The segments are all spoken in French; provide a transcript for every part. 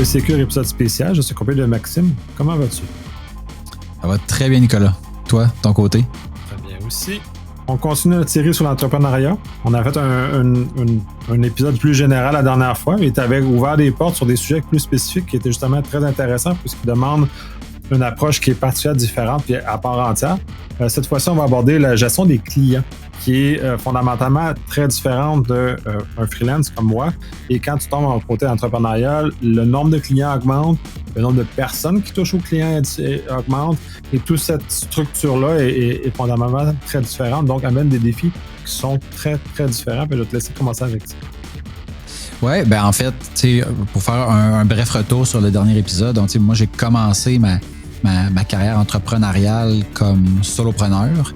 Sécure, épisode spécial. Je suis accompagné de Maxime. Comment vas-tu? Ça va très bien, Nicolas. Toi, ton côté? Très bien aussi. On continue notre série sur l'entrepreneuriat. On a fait un épisode plus général la dernière fois, mais tu avais ouvert des portes sur des sujets plus spécifiques qui étaient justement très intéressants puisqu'ils demandent une approche qui est particulièrement différente et à part entière. Cette fois-ci, on va aborder la gestion des clients, qui est fondamentalement très différente d'un freelance comme moi. Et quand tu tombes en côté entrepreneurial, le nombre de clients augmente, le nombre de personnes qui touchent aux clients augmente, et toute cette structure-là est fondamentalement très différente, donc amène des défis qui sont très, très différents. Puis je vais te laisser commencer avec ça. Oui, ben en fait, pour faire un bref retour sur le dernier épisode, donc, moi j'ai commencé ma carrière entrepreneuriale comme solopreneur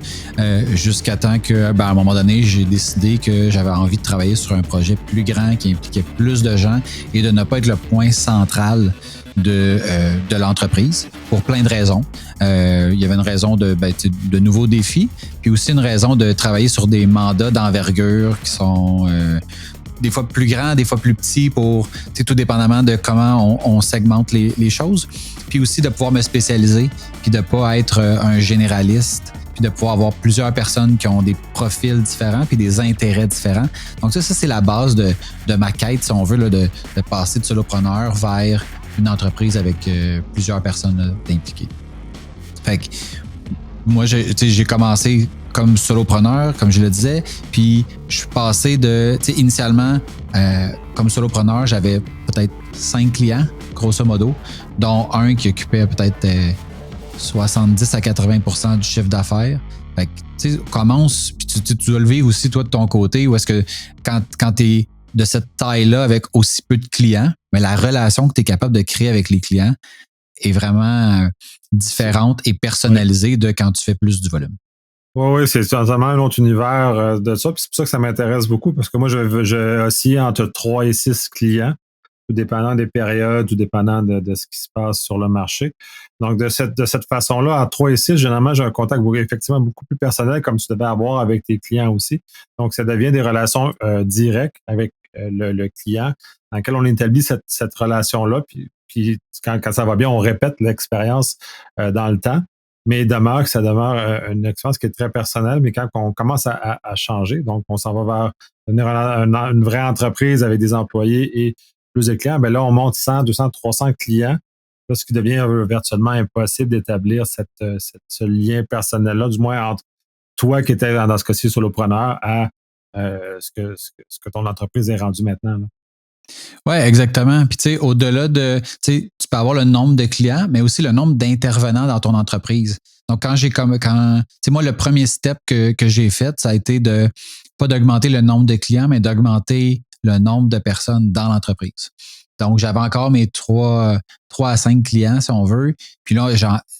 jusqu'à temps que, à un moment donné, j'ai décidé que j'avais envie de travailler sur un projet plus grand qui impliquait plus de gens et de ne pas être le point central de l'entreprise pour plein de raisons. Il y avait une raison de nouveaux défis, puis aussi une raison de travailler sur des mandats d'envergure qui sont des fois plus grands, des fois plus petits pour, tout dépendamment de comment on segmente les choses. Puis aussi de pouvoir me spécialiser, puis de ne pas être un généraliste, puis de pouvoir avoir plusieurs personnes qui ont des profils différents, puis des intérêts différents. Donc ça c'est la base de ma quête, si on veut, là, de passer de solopreneur vers une entreprise avec plusieurs personnes impliquées. Fait que moi, j'ai commencé comme solopreneur, comme je le disais, puis je suis passé de, initialement, comme solopreneur, j'avais peut-être 5 clients, grosso modo, dont un qui occupait peut-être 70 à 80% du chiffre d'affaires. Fait que, tu sais, commence, puis tu dois le vivre aussi, toi, de ton côté, ou est-ce que quand tu es de cette taille-là avec aussi peu de clients, mais la relation que tu es capable de créer avec les clients est vraiment différente et personnalisée de quand tu fais plus du volume. Oui, c'est totalement un autre univers de ça. Puis c'est pour ça que ça m'intéresse beaucoup, parce que moi, je oscille entre 3 et 6 clients, tout dépendant des périodes, tout dépendant de ce qui se passe sur le marché. Donc, de cette façon-là, à 3 et 6, généralement, j'ai un contact effectivement beaucoup plus personnel, comme tu devais avoir avec tes clients aussi. Donc, ça devient des relations directes avec le client, dans lequel on établit cette relation-là. Puis quand ça va bien, on répète l'expérience dans le temps. Mais ça demeure une expérience qui est très personnelle, mais quand on commence à changer, donc on s'en va vers devenir une vraie entreprise avec des employés et plus de clients, bien là, on monte 100, 200, 300 clients, là, ce qui devient virtuellement impossible d'établir ce lien personnel-là, du moins entre toi qui étais dans ce cas-ci solopreneur à ce que ton entreprise est rendue maintenant, là. Oui, exactement. Puis, tu sais, au-delà de, tu peux avoir le nombre de clients, mais aussi le nombre d'intervenants dans ton entreprise. Donc, moi, le premier step que j'ai fait, ça a été pas d'augmenter le nombre de clients, mais d'augmenter le nombre de personnes dans l'entreprise. Donc, j'avais encore mes 3 à 5 clients, si on veut. Puis là,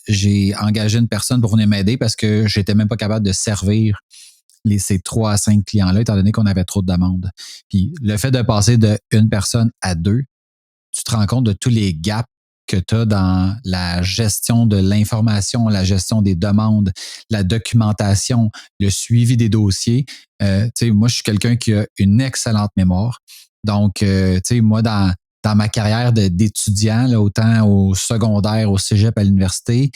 j'ai engagé une personne pour venir m'aider parce que j'étais même pas capable de servir ces 3 à 5 clients-là, étant donné qu'on avait trop de demandes. Puis le fait de passer de une personne à 2, tu te rends compte de tous les gaps que tu as dans la gestion de l'information, la gestion des demandes, la documentation, le suivi des dossiers. Moi, je suis quelqu'un qui a une excellente mémoire. Donc, moi, dans ma carrière d'étudiant, là, autant au secondaire, au cégep, à l'université,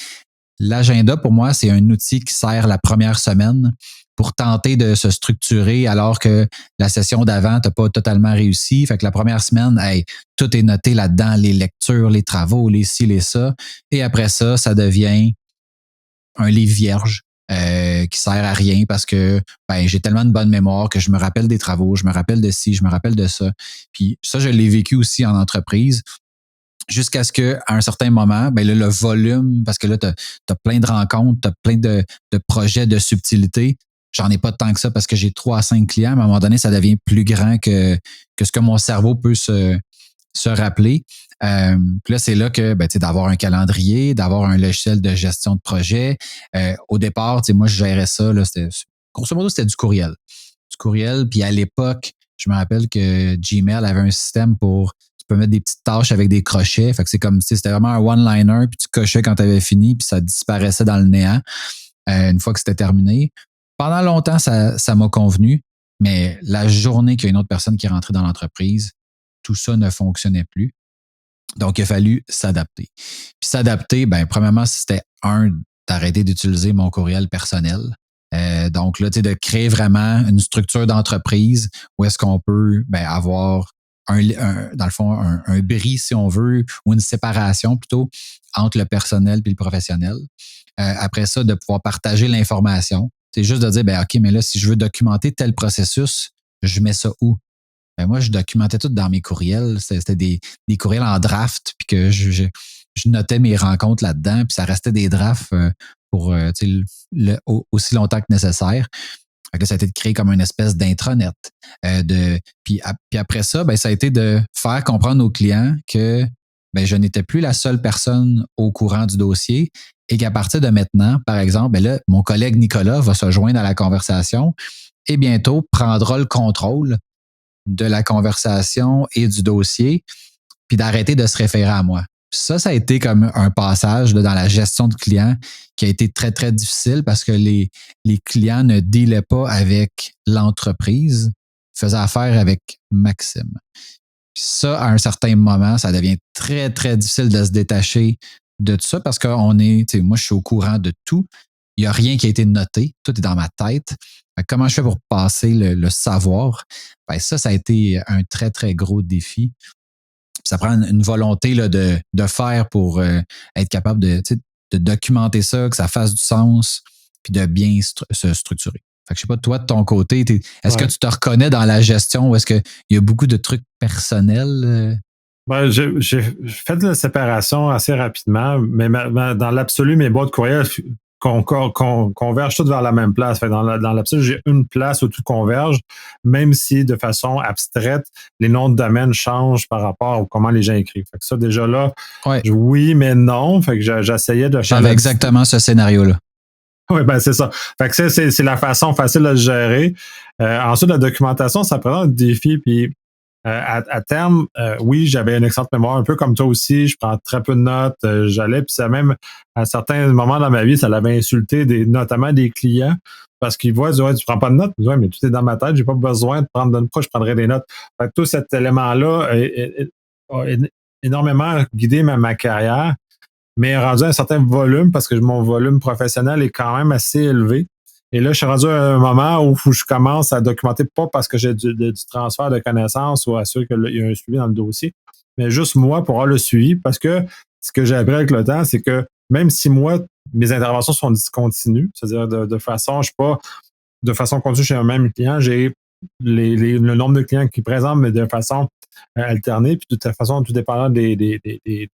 l'agenda, pour moi, c'est un outil qui sert la première semaine pour tenter de se structurer alors que la session d'avant, tu n'as pas totalement réussi. Fait que la première semaine, tout est noté là-dedans, les lectures, les travaux, les ci, les ça. Et après ça, ça devient un livre vierge qui sert à rien parce que j'ai tellement de bonne mémoire que je me rappelle des travaux, je me rappelle de ci, je me rappelle de ça. Puis ça, je l'ai vécu aussi en entreprise. Jusqu'à ce qu'à un certain moment, là, le volume, parce que là, tu as plein de rencontres, tu as plein de projets de subtilité. J'en ai pas tant que ça parce que j'ai 3 à 5 clients, mais à un moment donné, ça devient plus grand que ce que mon cerveau peut se rappeler. Puis là, c'est là que d'avoir un calendrier, d'avoir un logiciel de gestion de projet. Au départ, moi, je gérais ça. Là, grosso modo, c'était du courriel. Du courriel, puis à l'époque, je me rappelle que Gmail avait un système pour tu peux mettre des petites tâches avec des crochets. Fait que c'est comme si c'était vraiment un one-liner, puis tu cochais quand tu avais fini, puis ça disparaissait dans le néant une fois que c'était terminé. Pendant longtemps, ça m'a convenu, mais la journée qu'il y a une autre personne qui est rentrée dans l'entreprise, tout ça ne fonctionnait plus. Donc, il a fallu s'adapter. Puis s'adapter, ben, premièrement, c'était d'arrêter d'utiliser mon courriel personnel. Donc, là, tu sais, de créer vraiment une structure d'entreprise où est-ce qu'on peut avoir dans le fond, un bris, si on veut, ou une séparation plutôt entre le personnel et le professionnel. Après ça, de pouvoir partager l'information. C'est juste de dire, OK, mais là, si je veux documenter tel processus, je mets ça où? Moi, je documentais tout dans mes courriels. C'était des courriels en draft, puis que je notais mes rencontres là-dedans, puis ça restait des drafts pour aussi longtemps que nécessaire. Fait que ça a été de créer comme une espèce d'intranet. Puis après ça, ça a été de faire comprendre aux clients que je n'étais plus la seule personne au courant du dossier et qu'à partir de maintenant, par exemple, là, mon collègue Nicolas va se joindre à la conversation et bientôt prendra le contrôle de la conversation et du dossier, puis d'arrêter de se référer à moi. Ça a été comme un passage dans la gestion de clients qui a été très, très difficile parce que les clients ne dealaient pas avec l'entreprise, ils faisaient affaire avec Maxime. Puis ça, à un certain moment, ça devient très, très difficile de se détacher de tout ça parce que moi, je suis au courant de tout. Il n'y a rien qui a été noté. Tout est dans ma tête. Comment je fais pour passer le savoir? Ça a été un très, très gros défi. Puis ça prend une volonté là, de faire pour être capable de documenter ça, que ça fasse du sens, puis de bien se structurer. Fait que je sais pas, toi, de ton côté, est-ce que tu te reconnais dans la gestion ou est-ce qu'il y a beaucoup de trucs personnels? J'ai fait de la séparation assez rapidement, mais dans l'absolu, mes boîtes courriel convergent toutes vers la même place. Fait dans l'absolu, j'ai une place où tout converge, même si de façon abstraite, les noms de domaine changent par rapport à comment les gens écrivent. Fait que ça, déjà là, oui, mais non. Fait que j'essayais de faire. J'avais exactement ce scénario-là. Oui, c'est ça. Fait que c'est la façon facile de gérer. Ensuite, la documentation, ça présente un défi. Puis à terme, oui, j'avais une excellente mémoire, un peu comme toi aussi. Je prends très peu de notes. J'allais, puis ça même, à certains moments dans ma vie, ça l'avait insulté, notamment des clients, parce qu'ils voient, tu prends pas de notes. Ouais, mais tout est dans ma tête, j'ai pas besoin de prendre de notes. Pourquoi je prendrais des notes? Fait que tout cet élément-là a énormément guidé ma carrière, mais rendu à un certain volume, parce que mon volume professionnel est quand même assez élevé. Et là, je suis rendu à un moment où je commence à documenter, pas parce que j'ai du transfert de connaissances ou assurer qu'il y a un suivi dans le dossier, mais juste moi pour avoir le suivi, parce que ce que j'ai appris avec le temps, c'est que même si moi, mes interventions sont discontinues, c'est-à-dire de façon, je suis pas de façon continue chez un même client, j'ai le nombre de clients qui présentent, mais de façon alternée, puis de toute façon, tout dépendant des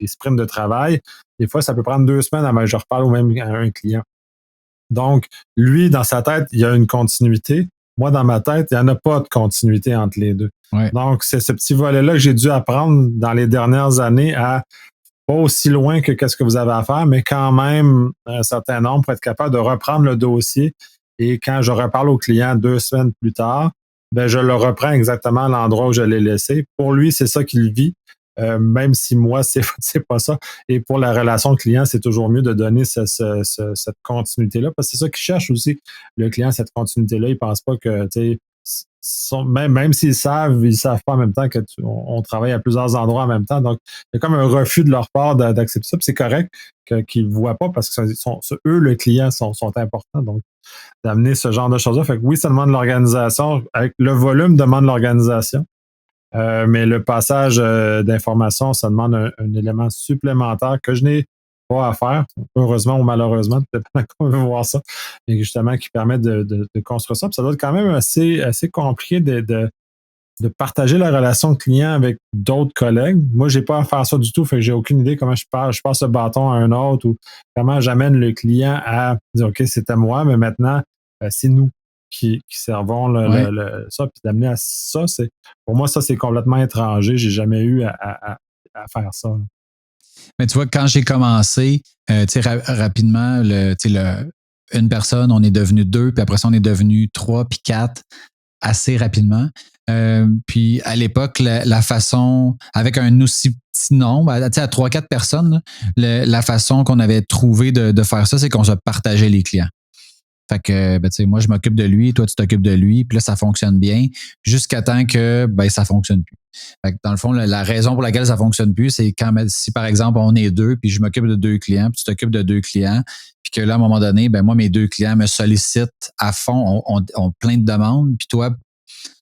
sprints de travail. Des fois, ça peut prendre 2 semaines avant que je reparle au même à un client. Donc, lui, dans sa tête, il y a une continuité. Moi, dans ma tête, il n'y en a pas de continuité entre les deux. Ouais. Donc, c'est ce petit volet-là que j'ai dû apprendre dans les dernières années à pas aussi loin que qu'est-ce que vous avez à faire, mais quand même un certain nombre pour être capable de reprendre le dossier. Et quand je reparle au client 2 semaines plus tard, je le reprends exactement à l'endroit où je l'ai laissé. Pour lui, c'est ça qu'il vit. Même si moi, c'est pas ça. Et pour la relation client, c'est toujours mieux de donner cette continuité-là, parce que c'est ça qu'il cherche aussi. Le client, cette continuité-là, il ne pense pas que, même s'ils savent pas en même temps qu'on travaille à plusieurs endroits en même temps. Donc, il y a comme un refus de leur part d'accepter ça. Puis c'est correct qu'ils ne voient pas parce que eux, le client, sont importants. Donc, d'amener ce genre de choses-là. Fait que oui, ça demande l'organisation. Avec le volume demande l'organisation. Mais le passage d'informations, ça demande un élément supplémentaire que je n'ai pas à faire, heureusement ou malheureusement, peut-être qu'on veut voir ça, mais justement qui permet de construire ça. Puis ça doit être quand même assez compliqué de partager la relation client avec d'autres collègues. Moi, j'ai pas à faire ça du tout, fait que j'ai aucune idée comment je passe le bâton à un autre ou comment j'amène le client à dire OK, c'était moi, mais maintenant, c'est nous qui servons ça, puis d'amener à ça, pour moi, ça, c'est complètement étranger. J'ai jamais eu à faire ça. Mais tu vois, quand j'ai commencé, rapidement, une personne, on est devenu 2, puis après ça, on est devenu 3, puis 4, assez rapidement. Puis à l'époque, la façon, avec un aussi petit nombre, à 3-4 personnes, la façon qu'on avait trouvé de faire ça, c'est qu'on se partageait les clients. Fait que, moi, je m'occupe de lui, toi, tu t'occupes de lui, puis là, ça fonctionne bien, jusqu'à temps que ça fonctionne plus. Fait que dans le fond, la raison pour laquelle ça fonctionne plus, c'est si par exemple on est deux, puis je m'occupe de 2 clients, puis tu t'occupes de 2 clients, puis que là, à un moment donné, ben moi, mes 2 clients me sollicitent à fond, ont plein de demandes, puis toi,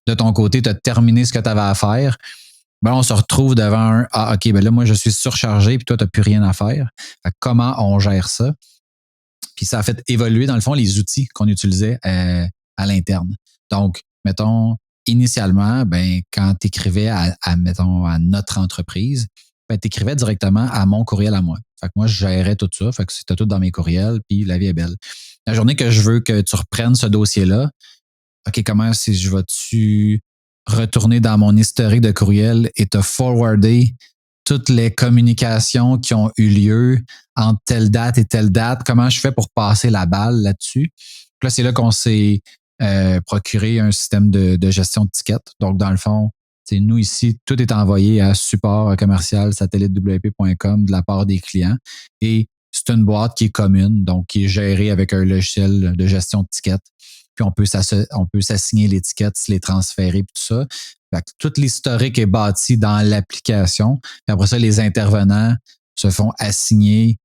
de ton côté, tu as terminé ce que tu avais à faire. Ben, on se retrouve devant OK, ben là, moi, je suis surchargé, puis toi, tu n'as plus rien à faire. Fait que comment on gère ça? Puis ça a fait évoluer, dans le fond, les outils qu'on utilisait à l'interne. Donc, mettons, initialement, ben, quand tu écrivais mettons, à notre entreprise, ben, tu écrivais directement à mon courriel à moi. Fait que moi, je gérais tout ça. Fait que c'était tout dans mes courriels, puis la vie est belle. La journée que je veux que tu reprennes ce dossier-là, OK, comment si je vais-tu retourner dans mon historique de courriel et te forwarder toutes les communications qui ont eu lieu entre telle date et telle date, comment je fais pour passer la balle là-dessus? Puis là, c'est là qu'on s'est procuré un système de gestion de tickets. Donc, dans le fond, nous ici, tout est envoyé à support commercial satellitewp.com de la part des clients. Et c'est une boîte qui est commune, donc qui est gérée avec un logiciel de gestion de tickets. Puis on peut s'assigner les tickets, les transférer, puis tout ça. Fait que tout l'historique est bâti dans l'application. Puis après ça, les intervenants se font assigner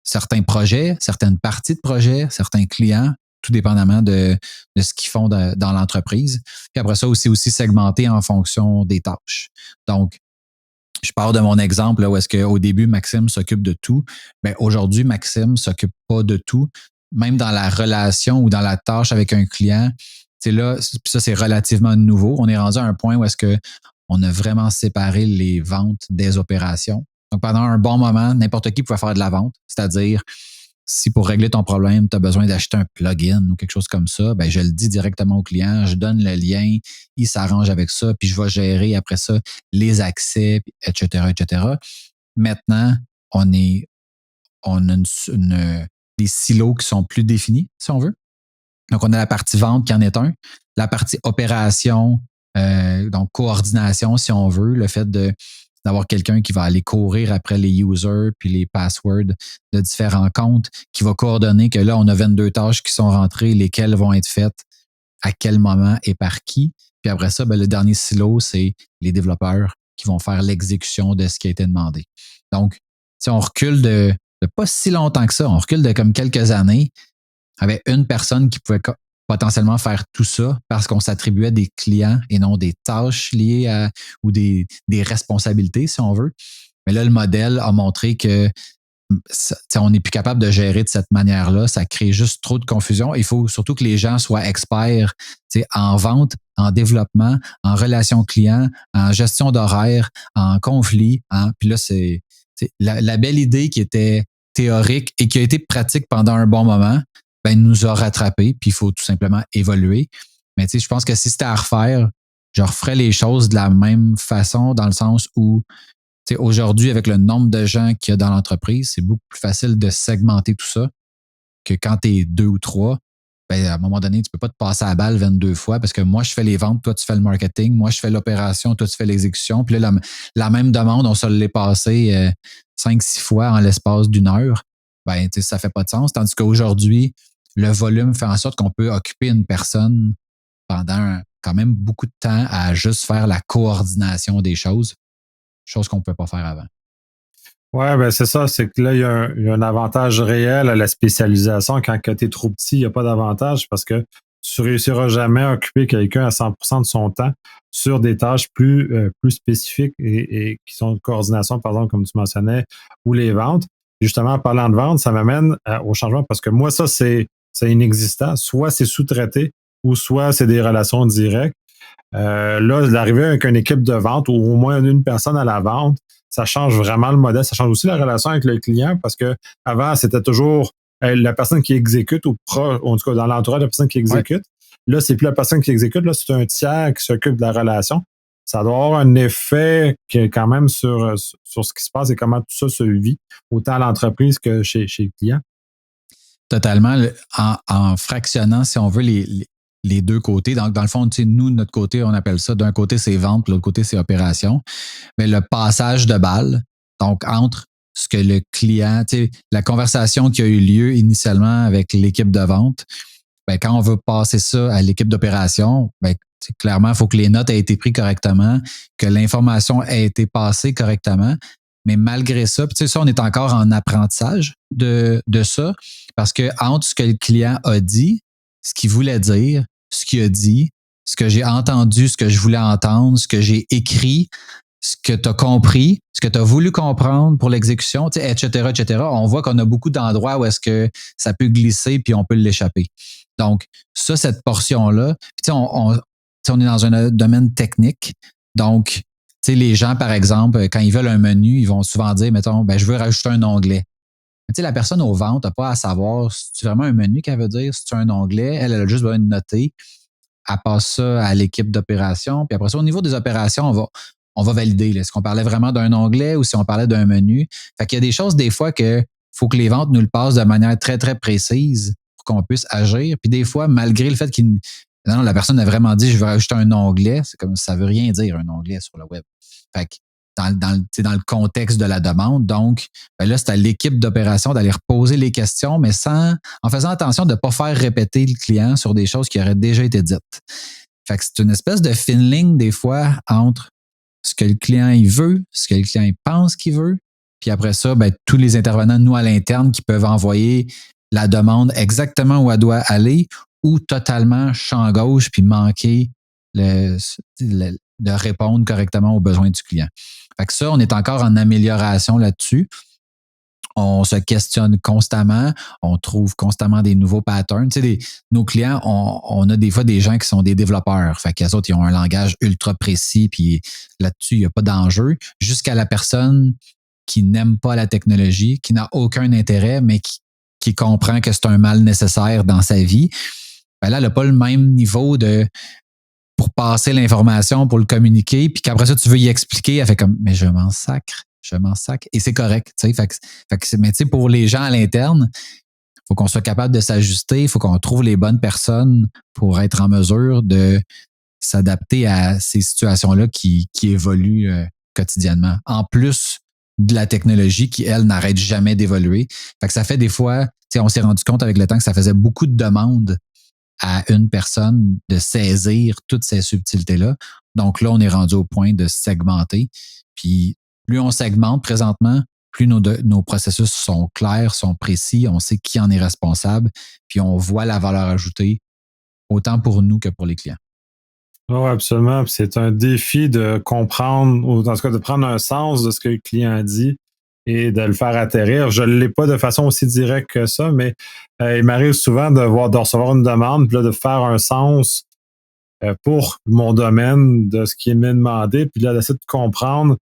certains projets, certaines parties de projets, certains clients, tout dépendamment de ce qu'ils font dans l'entreprise. Puis après ça, c'est aussi segmenté en fonction des tâches. Donc, je pars de mon exemple là, où est-ce qu'au début, Maxime s'occupe de tout. Bien, aujourd'hui, Maxime ne s'occupe pas de tout. Même dans la relation ou dans la tâche avec un client, là, ça, c'est relativement nouveau. On est rendu à un point où est-ce que on a vraiment séparé les ventes des opérations. Donc, pendant un bon moment, n'importe qui pouvait faire de la vente. C'est-à-dire, si pour régler ton problème, tu as besoin d'acheter un plugin ou quelque chose comme ça, ben, je le dis directement au client, je donne le lien, il s'arrange avec ça, puis je vais gérer après ça les accès, etc., etc. Maintenant, on a des silos qui sont plus définis, si on veut. Donc, on a la partie vente qui en est un, la partie opération, donc coordination, si on veut, le fait d'avoir quelqu'un qui va aller courir après les users puis les passwords de différents comptes, qui va coordonner que là, on a 22 tâches qui sont rentrées, lesquelles vont être faites à quel moment et par qui. Puis après ça, ben, le dernier silo, c'est les développeurs qui vont faire l'exécution de ce qui a été demandé. Donc, si on recule de pas si longtemps que ça, on recule de comme quelques années, avec une personne qui pouvait potentiellement faire tout ça parce qu'on s'attribuait des clients et non des tâches liées à ou des responsabilités, si on veut. Mais là, le modèle a montré que on n'est plus capable de gérer de cette manière-là. Ça crée juste trop de confusion. Il faut surtout que les gens soient experts en vente, en développement, en relation client, en gestion d'horaire, en conflit. Puis là, c'est la belle idée qui était théorique et qui a été pratique pendant un bon moment, ben, nous a rattrapés, puis il faut tout simplement évoluer. Mais je pense que si c'était à refaire, je referais les choses de la même façon, dans le sens où aujourd'hui, avec le nombre de gens qu'il y a dans l'entreprise, c'est beaucoup plus facile de segmenter tout ça que quand tu es 2 ou 3. Ben, à un moment donné, tu ne peux pas te passer à la balle 22 fois parce que moi, je fais les ventes, toi, tu fais le marketing, moi, je fais l'opération, toi, tu fais l'exécution. Puis là, la même demande, on se l'est passé 5-6 fois en l'espace d'une heure. Ben, ça ne fait pas de sens. Tandis qu'aujourd'hui, le volume fait en sorte qu'on peut occuper une personne pendant quand même beaucoup de temps à juste faire la coordination des choses, chose qu'on ne pouvait pas faire avant. Oui, ben c'est ça, c'est que là, il y a un avantage réel à la spécialisation. Quand tu es trop petit, il n'y a pas d'avantage parce que tu ne réussiras jamais à occuper quelqu'un à 100% de son temps sur des tâches plus spécifiques et qui sont de coordination, par exemple, comme tu mentionnais, ou les ventes. Justement, en parlant de vente, ça m'amène au changement parce que moi, ça, c'est inexistant. Soit c'est sous-traité ou soit c'est des relations directes. Là, d'arriver avec une équipe de vente ou au moins une personne à la vente, ça change vraiment le modèle. Ça change aussi la relation avec le client parce que avant, c'était toujours la personne qui exécute ou en tout cas dans l'entourage de la personne qui exécute. Ouais. Là, c'est plus la personne qui exécute, là, c'est un tiers qui s'occupe de la relation. Ça doit avoir un effet quand même sur ce qui se passe et comment tout ça se vit, autant à l'entreprise que chez le client. Totalement. En fractionnant, si on veut, les deux côtés. Donc, dans le fond, nous, de notre côté, on appelle ça, d'un côté, c'est vente, de l'autre côté, c'est opération. Mais le passage de balle, donc entre ce que le client, la conversation qui a eu lieu initialement avec l'équipe de vente, ben, quand on veut passer ça à l'équipe d'opération, ben, clairement, il faut que les notes aient été prises correctement, que l'information ait été passée correctement. Mais malgré ça, puis ça, on est encore en apprentissage de ça, parce que entre ce que le client a dit, ce qu'il voulait dire, ce qu'il a dit, ce que j'ai entendu, ce que je voulais entendre, ce que j'ai écrit, ce que tu as compris, ce que tu as voulu comprendre pour l'exécution, etc., etc. On voit qu'on a beaucoup d'endroits où est-ce que ça peut glisser puis on peut l'échapper. Donc, ça, cette portion-là, puis on est dans un domaine technique. Donc, les gens, par exemple, quand ils veulent un menu, ils vont souvent dire, mettons, ben, je veux rajouter un onglet. Mais la personne aux ventes n'a pas à savoir si c'est vraiment un menu qu'elle veut dire, si c'est un onglet. Elle a juste besoin de noter. Elle passe ça à l'équipe d'opération. Puis après ça, au niveau des opérations, on va valider. Est-ce qu'on parlait vraiment d'un onglet ou si on parlait d'un menu? Fait qu'il y a des choses, des fois, que faut que les ventes nous le passent de manière très, très précise pour qu'on puisse agir. Puis des fois, malgré le fait non, la personne a vraiment dit, je veux rajouter un onglet. C'est comme ça veut rien dire, un onglet sur le web. Fait que dans le contexte de la demande. Donc, ben là, c'est à l'équipe d'opération d'aller reposer les questions, mais en faisant attention de ne pas faire répéter le client sur des choses qui auraient déjà été dites. Fait que c'est une espèce de fine ligne, des fois, entre ce que le client il veut, ce que le client il pense qu'il veut, puis après ça, ben, tous les intervenants, nous, à l'interne, qui peuvent envoyer la demande exactement où elle doit aller ou totalement champ gauche puis manquer de répondre correctement aux besoins du client. Fait que ça, on est encore en amélioration là-dessus. On se questionne constamment, on trouve constamment des nouveaux patterns. Nos clients, on a des fois des gens qui sont des développeurs. Fait qu'eux autres, ils ont un langage ultra précis, puis là-dessus, il n'y a pas d'enjeu. Jusqu'à la personne qui n'aime pas la technologie, qui n'a aucun intérêt, mais qui comprend que c'est un mal nécessaire dans sa vie. Ben là, elle n'a pas le même niveau pour passer l'information, pour le communiquer, puis qu'après ça, tu veux y expliquer, elle fait comme, mais je m'en sacre. Et c'est correct. Mais pour les gens à l'interne, il faut qu'on soit capable de s'ajuster, il faut qu'on trouve les bonnes personnes pour être en mesure de s'adapter à ces situations-là qui évoluent quotidiennement. En plus de la technologie qui, elle, n'arrête jamais d'évoluer. Fait que ça fait des fois, on s'est rendu compte avec le temps que ça faisait beaucoup de demandes à une personne de saisir toutes ces subtilités-là. Donc là, on est rendu au point de segmenter. Puis plus on segmente présentement, plus nos processus sont clairs, sont précis, on sait qui en est responsable, puis on voit la valeur ajoutée autant pour nous que pour les clients. Oui, absolument. Puis c'est un défi de comprendre, ou en tout cas de prendre un sens de ce que le client dit et de le faire atterrir. Je ne l'ai pas de façon aussi directe que ça, mais il m'arrive souvent de recevoir une demande, puis là, de faire un sens pour mon domaine de ce qui m'est demandé, puis là, d'essayer de comprendre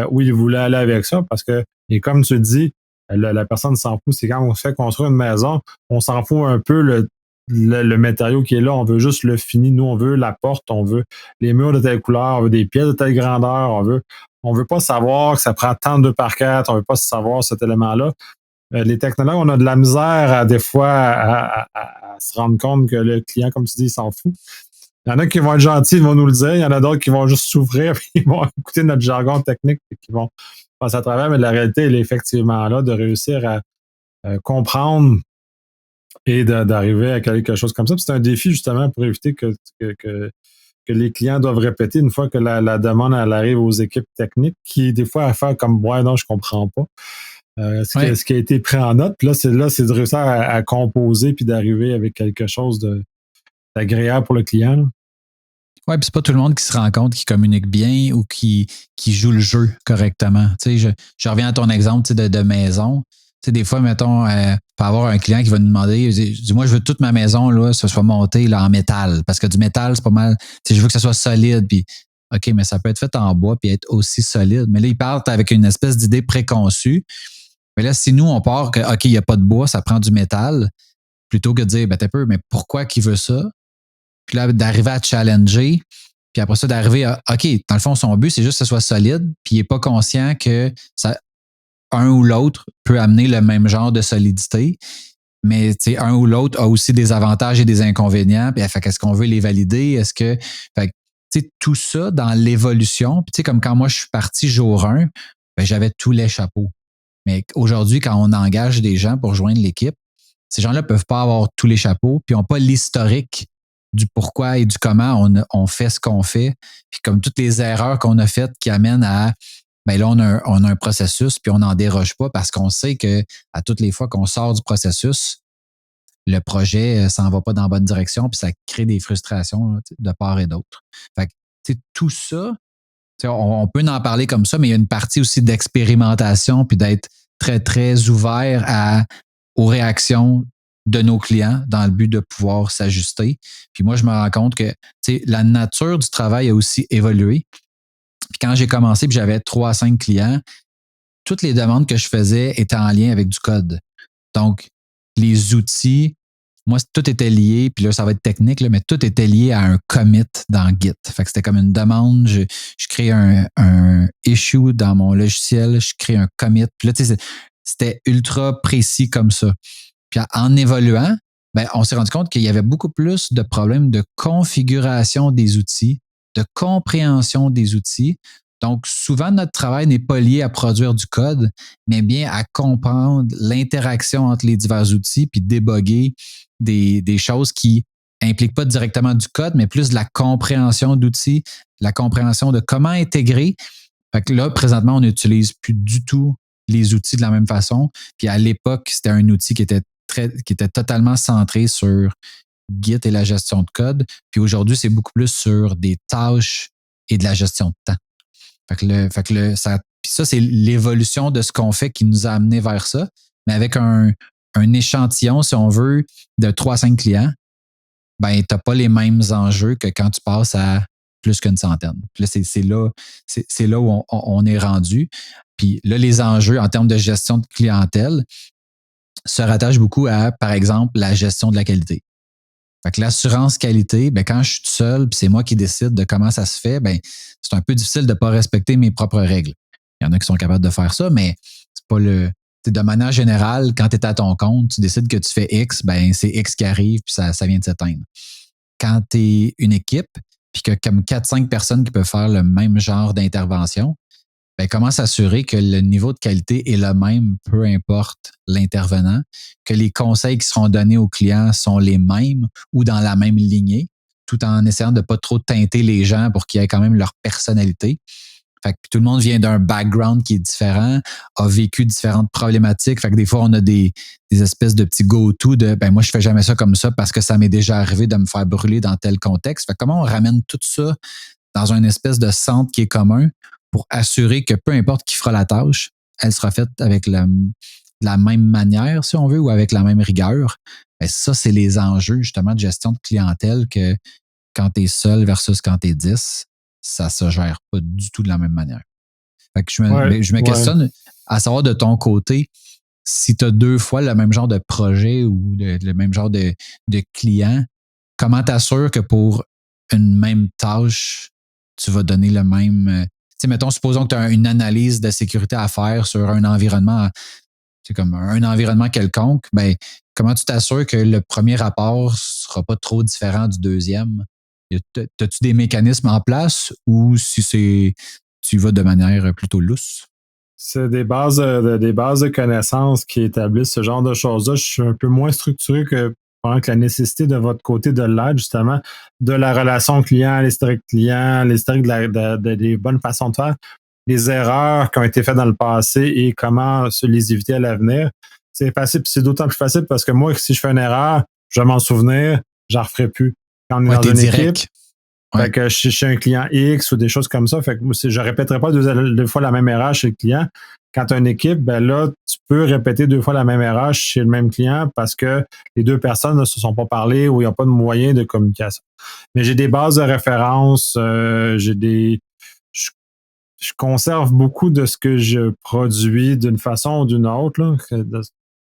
où il voulait aller avec ça, parce que, et comme tu dis, la personne s'en fout, c'est quand on fait construire une maison, on s'en fout un peu le matériau qui est là, on veut juste le fini. Nous, on veut la porte, on veut les murs de telle couleur, on veut des pièces de telle grandeur, on veut pas savoir que ça prend tant de 2x4, on veut pas savoir cet élément-là. Les technologues, on a de la misère des fois à se rendre compte que le client, comme tu dis, il s'en fout. Il y en a qui vont être gentils, ils vont nous le dire. Il y en a d'autres qui vont juste s'ouvrir, puis ils vont écouter notre jargon technique, et qui vont passer à travers. Mais la réalité, elle est effectivement là, de réussir à comprendre et d'arriver à quelque chose comme ça. Puis c'est un défi, justement, pour éviter que les clients doivent répéter une fois que la demande elle arrive aux équipes techniques, qui des fois à faire comme « ouais, non, je comprends pas ». Ce qui a été pris en note. Puis là, c'est de réussir à composer puis d'arriver avec quelque chose d'agréable pour le client. Oui, puis c'est pas tout le monde qui se rend compte qui communique bien ou qui joue le jeu correctement. Tu sais, je reviens à ton exemple de maison. Tu sais, des fois, mettons, peut avoir un client qui va nous demander, moi, je veux toute ma maison, là, ça soit montée là, en métal. Parce que du métal, c'est pas mal. Tu sais, je veux que ça soit solide. Puis, OK, mais ça peut être fait en bois puis être aussi solide. Mais là, ils partent avec une espèce d'idée préconçue. Mais là, si nous, on part que, OK, il n'y a pas de bois, ça prend du métal, plutôt que de dire, ben, t'es peu, mais pourquoi qu'il veut ça? Puis là, d'arriver à challenger, puis après ça, d'arriver à, OK, dans le fond, son but, c'est juste que ça soit solide, puis il n'est pas conscient que un ou l'autre peut amener le même genre de solidité, mais un ou l'autre a aussi des avantages et des inconvénients, puis fait qu'est-ce qu'on veut les valider? Est-ce que, tout ça dans l'évolution, puis comme quand moi, je suis parti jour 1, ben, j'avais tous les chapeaux. Mais aujourd'hui, quand on engage des gens pour joindre l'équipe, ces gens-là ne peuvent pas avoir tous les chapeaux, puis n'ont pas l'historique du pourquoi et du comment on fait ce qu'on fait. Puis comme toutes les erreurs qu'on a faites qui amènent à, ben là, on a un processus, puis on n'en déroge pas parce qu'on sait que à toutes les fois qu'on sort du processus, le projet s'en va pas dans la bonne direction, puis ça crée des frustrations de part et d'autre. Fait que, tout ça, on peut en parler comme ça, mais il y a une partie aussi d'expérimentation, puis d'être très, très ouvert aux réactions de nos clients dans le but de pouvoir s'ajuster. Puis moi, je me rends compte que la nature du travail a aussi évolué. Puis quand j'ai commencé, puis j'avais 3 à 5 clients, toutes les demandes que je faisais étaient en lien avec du code. Donc, les outils, moi, tout était lié, puis là, ça va être technique, là, mais tout était lié à un commit dans Git. Fait que c'était comme une demande, je crée un issue dans mon logiciel, je crée un commit. Puis là, c'était ultra précis comme ça. Puis en évoluant, ben, on s'est rendu compte qu'il y avait beaucoup plus de problèmes de configuration des outils, de compréhension des outils. Donc, souvent, notre travail n'est pas lié à produire du code, mais bien à comprendre l'interaction entre les divers outils, puis débugger des choses qui impliquent pas directement du code, mais plus de la compréhension d'outils, la compréhension de comment intégrer. Fait que là, présentement, on n'utilise plus du tout les outils de la même façon. Puis à l'époque, c'était un outil qui était totalement centré sur Git et la gestion de code. Puis aujourd'hui, c'est beaucoup plus sur des tâches et de la gestion de temps. Puis ça, c'est l'évolution de ce qu'on fait qui nous a amené vers ça, mais avec un échantillon, si on veut, de 3 à 5 clients, ben, tu n'as pas les mêmes enjeux que quand tu passes à plus qu'une centaine. Puis là, c'est là où on est rendu. Puis là, les enjeux en termes de gestion de clientèle se rattachent beaucoup à, par exemple, la gestion de la qualité. Fait que l'assurance qualité, ben, quand je suis tout seul, puis c'est moi qui décide de comment ça se fait, ben, c'est un peu difficile de ne pas respecter mes propres règles. Il y en a qui sont capables de faire ça, mais c'est pas de manière générale, quand tu es à ton compte, tu décides que tu fais X, ben, c'est X qui arrive, puis ça vient de s'éteindre. Quand tu es une équipe, puis que comme 4-5 personnes qui peuvent faire le même genre d'intervention, ben, comment s'assurer que le niveau de qualité est le même, peu importe l'intervenant, que les conseils qui seront donnés aux clients sont les mêmes ou dans la même lignée, tout en essayant de ne pas trop teinter les gens pour qu'ils aient quand même leur personnalité. Fait que tout le monde vient d'un background qui est différent, a vécu différentes problématiques. Fait que des fois, on a des espèces de petits go-to de ben moi, je fais jamais ça comme ça parce que ça m'est déjà arrivé de me faire brûler dans tel contexte. Fait que comment on ramène tout ça dans une espèce de centre qui est commun pour assurer que peu importe qui fera la tâche, elle sera faite avec la même manière, si on veut, ou avec la même rigueur. Ben ça, c'est les enjeux justement de gestion de clientèle que quand tu es seul versus quand tu es 10, ça se gère pas du tout de la même manière. Fait que je me questionne à savoir de ton côté, si tu as 2 fois le même genre de projet ou le même genre de client, comment t'assures que pour une même tâche, tu vas donner le même. Tu sais, mettons, supposons que tu as une analyse de sécurité à faire sur un environnement, c'est comme un environnement quelconque, ben, comment tu t'assures que le premier rapport ne sera pas trop différent du deuxième? As-tu des mécanismes en place ou si tu vas de manière plutôt lousse? C'est des bases de connaissances qui établissent ce genre de choses-là. Je suis un peu moins structuré que la nécessité de votre côté de l'aide, justement, de la relation client, l'historique client, l'historique des bonnes façons de faire, les erreurs qui ont été faites dans le passé et comment se les éviter à l'avenir. C'est facile, c'est d'autant plus facile parce que moi, si je fais une erreur, je vais m'en souvenir, je n'en referai plus. Quand on est dans une équipe, fait que chez un client X ou des choses comme ça, fait que je ne répéterai pas 2 fois la même erreur chez le client. Quand tu as une équipe, ben là, tu peux répéter 2 fois la même erreur chez le même client parce que les 2 personnes ne se sont pas parlé ou il n'y a pas de moyen de communication. Mais j'ai des bases de référence, je conserve beaucoup de ce que je produis d'une façon ou d'une autre, là,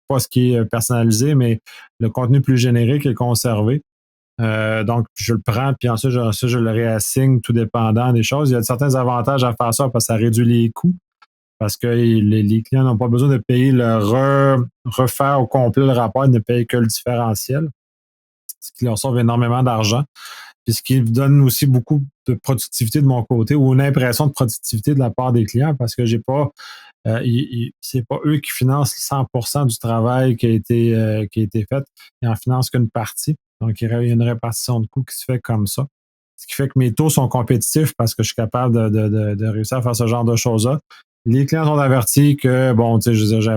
pas ce qui est personnalisé, mais le contenu plus générique est conservé. Donc, je le prends, puis ensuite, je le réassigne tout dépendant des choses. Il y a certains avantages à faire ça parce que ça réduit les coûts, parce que les clients n'ont pas besoin de payer refaire au complet le rapport, ils ne payent que le différentiel, ce qui leur sauve énormément d'argent. Puis ce qui donne aussi beaucoup de productivité de mon côté ou une impression de productivité de la part des clients parce que j'ai pas c'est pas eux qui financent 100% du travail qui a été fait. Ils en financent qu'une partie. Donc, il y a une répartition de coûts qui se fait comme ça. Ce qui fait que mes taux sont compétitifs parce que je suis capable de réussir à faire ce genre de choses-là. Les clients sont avertis que, bon, tu sais, je veux dire, je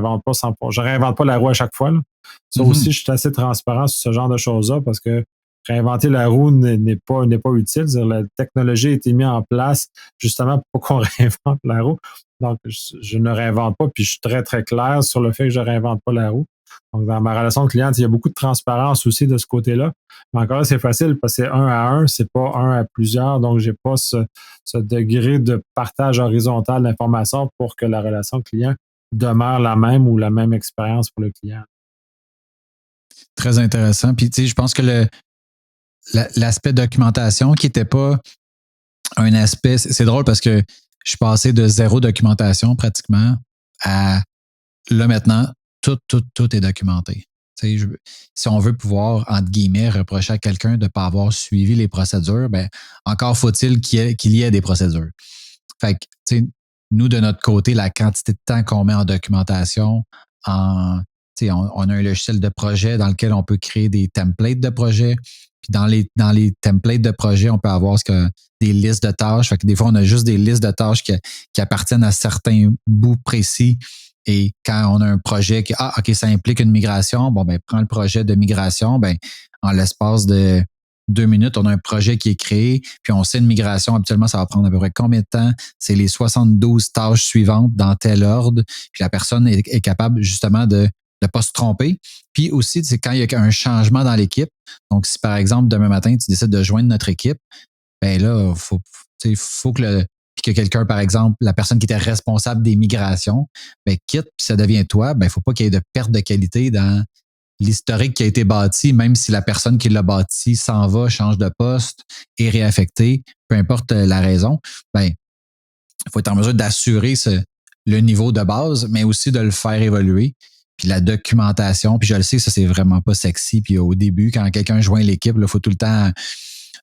réinvente pas la roue à chaque fois, là. Ça aussi, je suis assez transparent sur ce genre de choses-là parce que réinventer la roue n'est pas utile. C'est-à-dire, la technologie a été mise en place justement pour qu'on réinvente la roue. Donc, je ne réinvente pas, puis je suis très, très clair sur le fait que je ne réinvente pas la roue. Donc, dans ma relation client, il y a beaucoup de transparence aussi de ce côté-là. Mais encore là, c'est facile parce que c'est un à un, c'est pas un à plusieurs. Donc, j'ai pas ce degré de partage horizontal d'informations pour que la relation client demeure la même ou la même expérience pour le client. Très intéressant. Puis, tu sais, je pense que l'aspect documentation qui n'était pas un aspect, c'est drôle parce que je suis passé de 0 documentation pratiquement à là maintenant, tout est documenté. Si on veut pouvoir, entre guillemets, reprocher à quelqu'un de ne pas avoir suivi les procédures, ben, encore faut-il qu'il y ait des procédures. Fait que, nous, de notre côté, la quantité de temps qu'on met en documentation, on a un logiciel de projet dans lequel on peut créer des templates de projet. Puis dans les templates de projet, on peut avoir des listes de tâches. Fait que des fois, on a juste des listes de tâches qui appartiennent à certains bouts précis. Et quand on a un projet qui, OK, ça implique une migration, bon, ben, prends le projet de migration, ben, en l'espace de 2 minutes, on a un projet qui est créé, puis on sait une migration, habituellement, ça va prendre à peu près combien de temps? C'est les 72 tâches suivantes dans tel ordre, puis la personne est capable justement de ne pas se tromper. Puis aussi, c'est quand il y a un changement dans l'équipe. Donc, si par exemple, demain matin, tu décides de joindre notre équipe, ben là, faut que quelqu'un, par exemple, la personne qui était responsable des migrations, ben quitte, puis ça devient toi, ben il ne faut pas qu'il y ait de perte de qualité dans l'historique qui a été bâti, même si la personne qui l'a bâti s'en va, change de poste, est réaffectée, peu importe la raison, ben il faut être en mesure d'assurer le niveau de base, mais aussi de le faire évoluer. Puis la documentation, puis je le sais, ça, c'est vraiment pas sexy. Puis au début, quand quelqu'un joint l'équipe, il faut tout le temps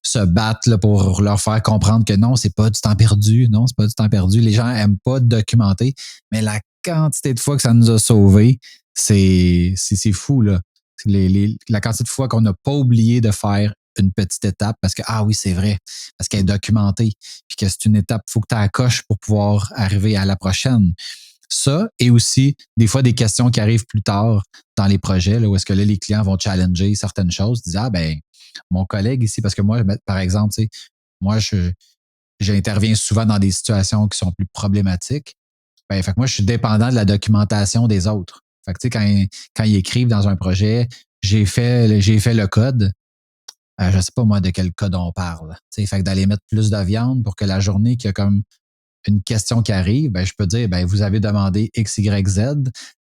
se battre là, pour leur faire comprendre que non, c'est pas du temps perdu. Non, c'est pas du temps perdu. Les gens aiment pas documenter, mais la quantité de fois que ça nous a sauvés, c'est fou, là. La quantité de fois qu'on n'a pas oublié de faire une petite étape parce que, oui, c'est vrai, parce qu'elle est documentée, puis que c'est une étape, il faut que tu la coches pour pouvoir arriver à la prochaine. Ça, et aussi, des fois, des questions qui arrivent plus tard dans les projets, là, où est-ce que là, les clients vont challenger certaines choses, disent, mon collègue ici, parce que moi, par exemple, moi, j'interviens souvent dans des situations qui sont plus problématiques. Fait que moi, je suis dépendant de la documentation des autres. Fait que, quand ils écrivent dans un projet, j'ai fait le code, je sais pas moi de quel code on parle. Fait que d'aller mettre plus de viande pour que la journée qu'il y a comme une question qui arrive, je peux dire, vous avez demandé X, Y, Z.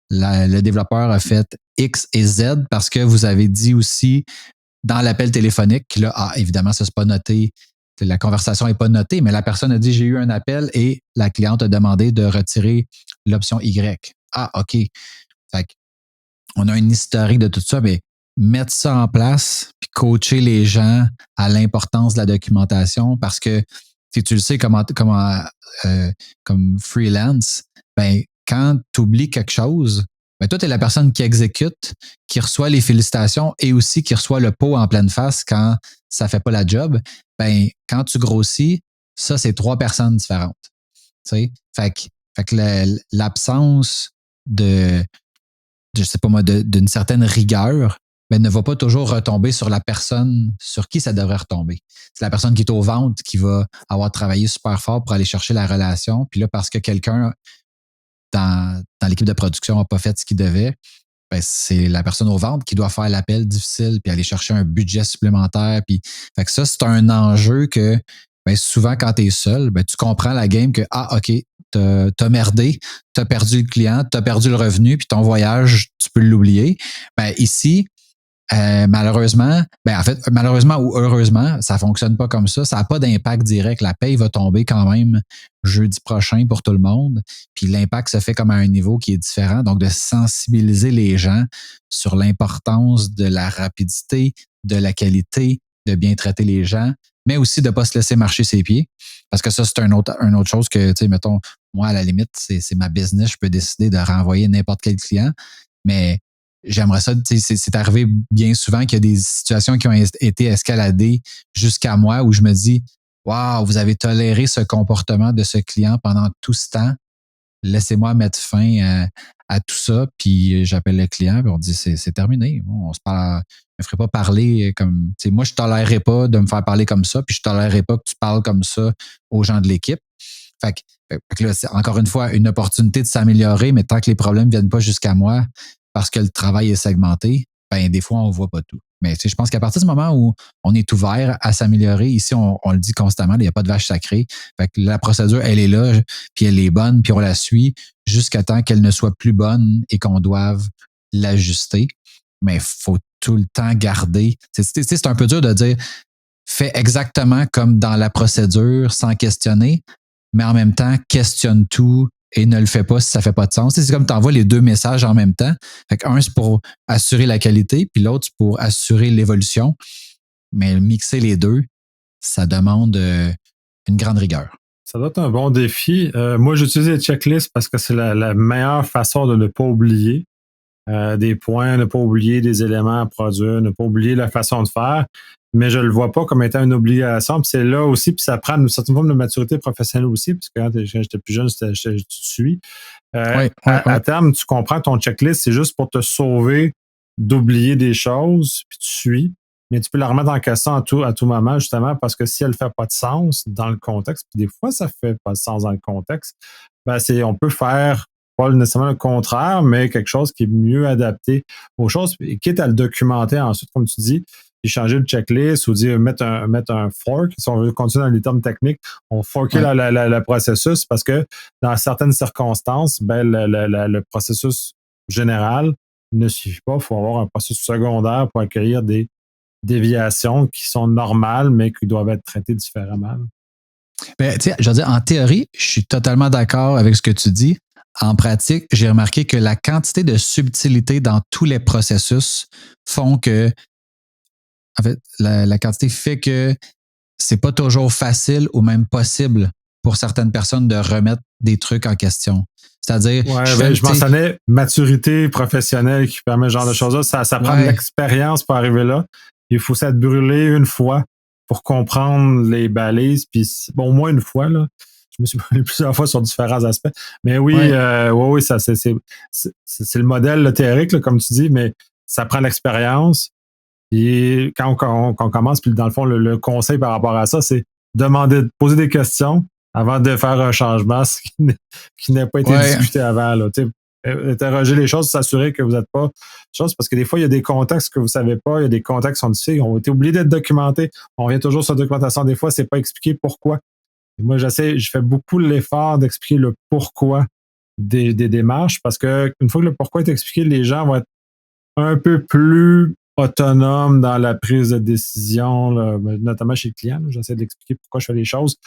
Le développeur a fait X et Z parce que vous avez dit aussi dans l'appel téléphonique, là, évidemment, ça, c'est pas noté. La conversation n'est pas notée, mais la personne a dit, j'ai eu un appel et la cliente a demandé de retirer l'option Y. OK. Fait on a une historique de tout ça, mais mettre ça en place puis coacher les gens à l'importance de la documentation parce que tu le sais comme freelance, quand tu oublies quelque chose, toi, tu es la personne qui exécute, qui reçoit les félicitations et aussi qui reçoit le pot en pleine face quand ça fait pas la job. Quand tu grossis, ça, c'est 3 personnes différentes. Tu sais? Fait que l'absence de, je sais pas moi, d'une certaine rigueur, ne va pas toujours retomber sur la personne sur qui ça devrait retomber. C'est la personne qui est aux ventes qui va avoir travaillé super fort pour aller chercher la relation. Puis là, parce que quelqu'un dans l'équipe de production n'a pas fait ce qu'il devait, c'est la personne aux ventes qui doit faire l'appel difficile puis aller chercher un budget supplémentaire. Puis, fait que ça, c'est un enjeu que souvent, quand tu es seul, tu comprends la game que, OK, t'as merdé, t'as perdu le client, t'as perdu le revenu, puis ton voyage, tu peux l'oublier. Ici, malheureusement ou heureusement, ça fonctionne pas comme ça. Ça n'a pas d'impact direct. La paye va tomber quand même jeudi prochain pour tout le monde. Puis l'impact se fait comme à un niveau qui est différent. Donc, de sensibiliser les gens sur l'importance de la rapidité, de la qualité, de bien traiter les gens, mais aussi de ne pas se laisser marcher ses pieds. Parce que ça, c'est une autre chose que, mettons, moi, à la limite, c'est ma business, je peux décider de renvoyer n'importe quel client, mais j'aimerais ça, c'est arrivé bien souvent qu'il y a des situations qui ont été escaladées jusqu'à moi où je me dis, waouh, vous avez toléré ce comportement de ce client pendant tout ce temps. Laissez-moi mettre fin à tout ça. Puis j'appelle le client, puis on dit, c'est terminé. On se parle, je me ferai pas parler comme, moi, je tolérerais pas de me faire parler comme ça, puis je tolérerais pas que tu parles comme ça aux gens de l'équipe. Fait que là, c'est encore une fois une opportunité de s'améliorer, mais tant que les problèmes viennent pas jusqu'à moi parce que le travail est segmenté, ben des fois, on voit pas tout. Mais je pense qu'à partir du moment où on est ouvert à s'améliorer, ici, on le dit constamment, il n'y a pas de vache sacrée. Fait que la procédure, elle est là, puis elle est bonne, puis on la suit jusqu'à temps qu'elle ne soit plus bonne et qu'on doive l'ajuster. Mais il faut tout le temps garder. C'est un peu dur de dire fais exactement comme dans la procédure sans questionner, mais en même temps, questionne tout et ne le fais pas si ça fait pas de sens. C'est comme tu envoies les deux messages en même temps. Fait qu'un, c'est pour assurer la qualité, puis l'autre, c'est pour assurer l'évolution. Mais mixer les deux, ça demande une grande rigueur. Ça doit être un bon défi. Moi, j'utilise les checklists parce que c'est la meilleure façon de ne pas oublier des points, ne pas oublier des éléments à produire, ne pas oublier la façon de faire. Mais je le vois pas comme étant une obligation. Puis c'est là aussi, puis ça prend une certaine forme de maturité professionnelle aussi, parce que quand j'étais plus jeune, tu te suis. À terme, tu comprends ton checklist, c'est juste pour te sauver d'oublier des choses, puis tu suis. Mais tu peux la remettre en question à tout moment, justement, parce que si elle ne fait pas de sens dans le contexte, puis des fois, ça fait pas de sens dans le contexte, ben on peut faire pas nécessairement le contraire, mais quelque chose qui est mieux adapté aux choses, et quitte à le documenter ensuite, comme tu dis, puis changer le checklist ou dire mettre un fork, si on veut continuer dans les termes techniques, on forker le processus parce que dans certaines circonstances, ben, le processus général ne suffit pas. Il faut avoir un processus secondaire pour accueillir des déviations qui sont normales, mais qui doivent être traitées différemment. Ben, je veux dire, en théorie, je suis totalement d'accord avec ce que tu dis. En pratique, j'ai remarqué que la quantité de subtilité dans tous les processus font que, en fait, la quantité fait que c'est pas toujours facile ou même possible pour certaines personnes de remettre des trucs en question. C'est-à-dire, je mentionnais maturité professionnelle qui permet ce genre de choses-là. Ça prend de l'expérience pour arriver là. Il faut s'être brûlé une fois pour comprendre les balises. Puis, bon, au moins une fois, là. Je me suis brûlé plusieurs fois sur différents aspects. Mais oui, oui, ça, c'est le modèle théorique, là, comme tu dis, mais ça prend l'expérience. Et quand on commence, puis dans le fond, le conseil par rapport à ça, c'est poser des questions avant de faire un changement qui n'a pas été discuté avant. Là. Interroger les choses, s'assurer que vous n'êtes pas chose, parce que des fois, il y a des contextes que vous ne savez pas, il y a des contextes qui sont difficiles, ont été oubliés d'être documentés. On revient toujours sur la documentation. Des fois, c'est pas expliqué pourquoi. Et moi, je fais beaucoup l'effort d'expliquer le pourquoi des démarches, parce que une fois que le pourquoi est expliqué, les gens vont être un peu plus autonomes dans la prise de décision, là, notamment chez le client. J'essaie d'expliquer pourquoi je fais les choses.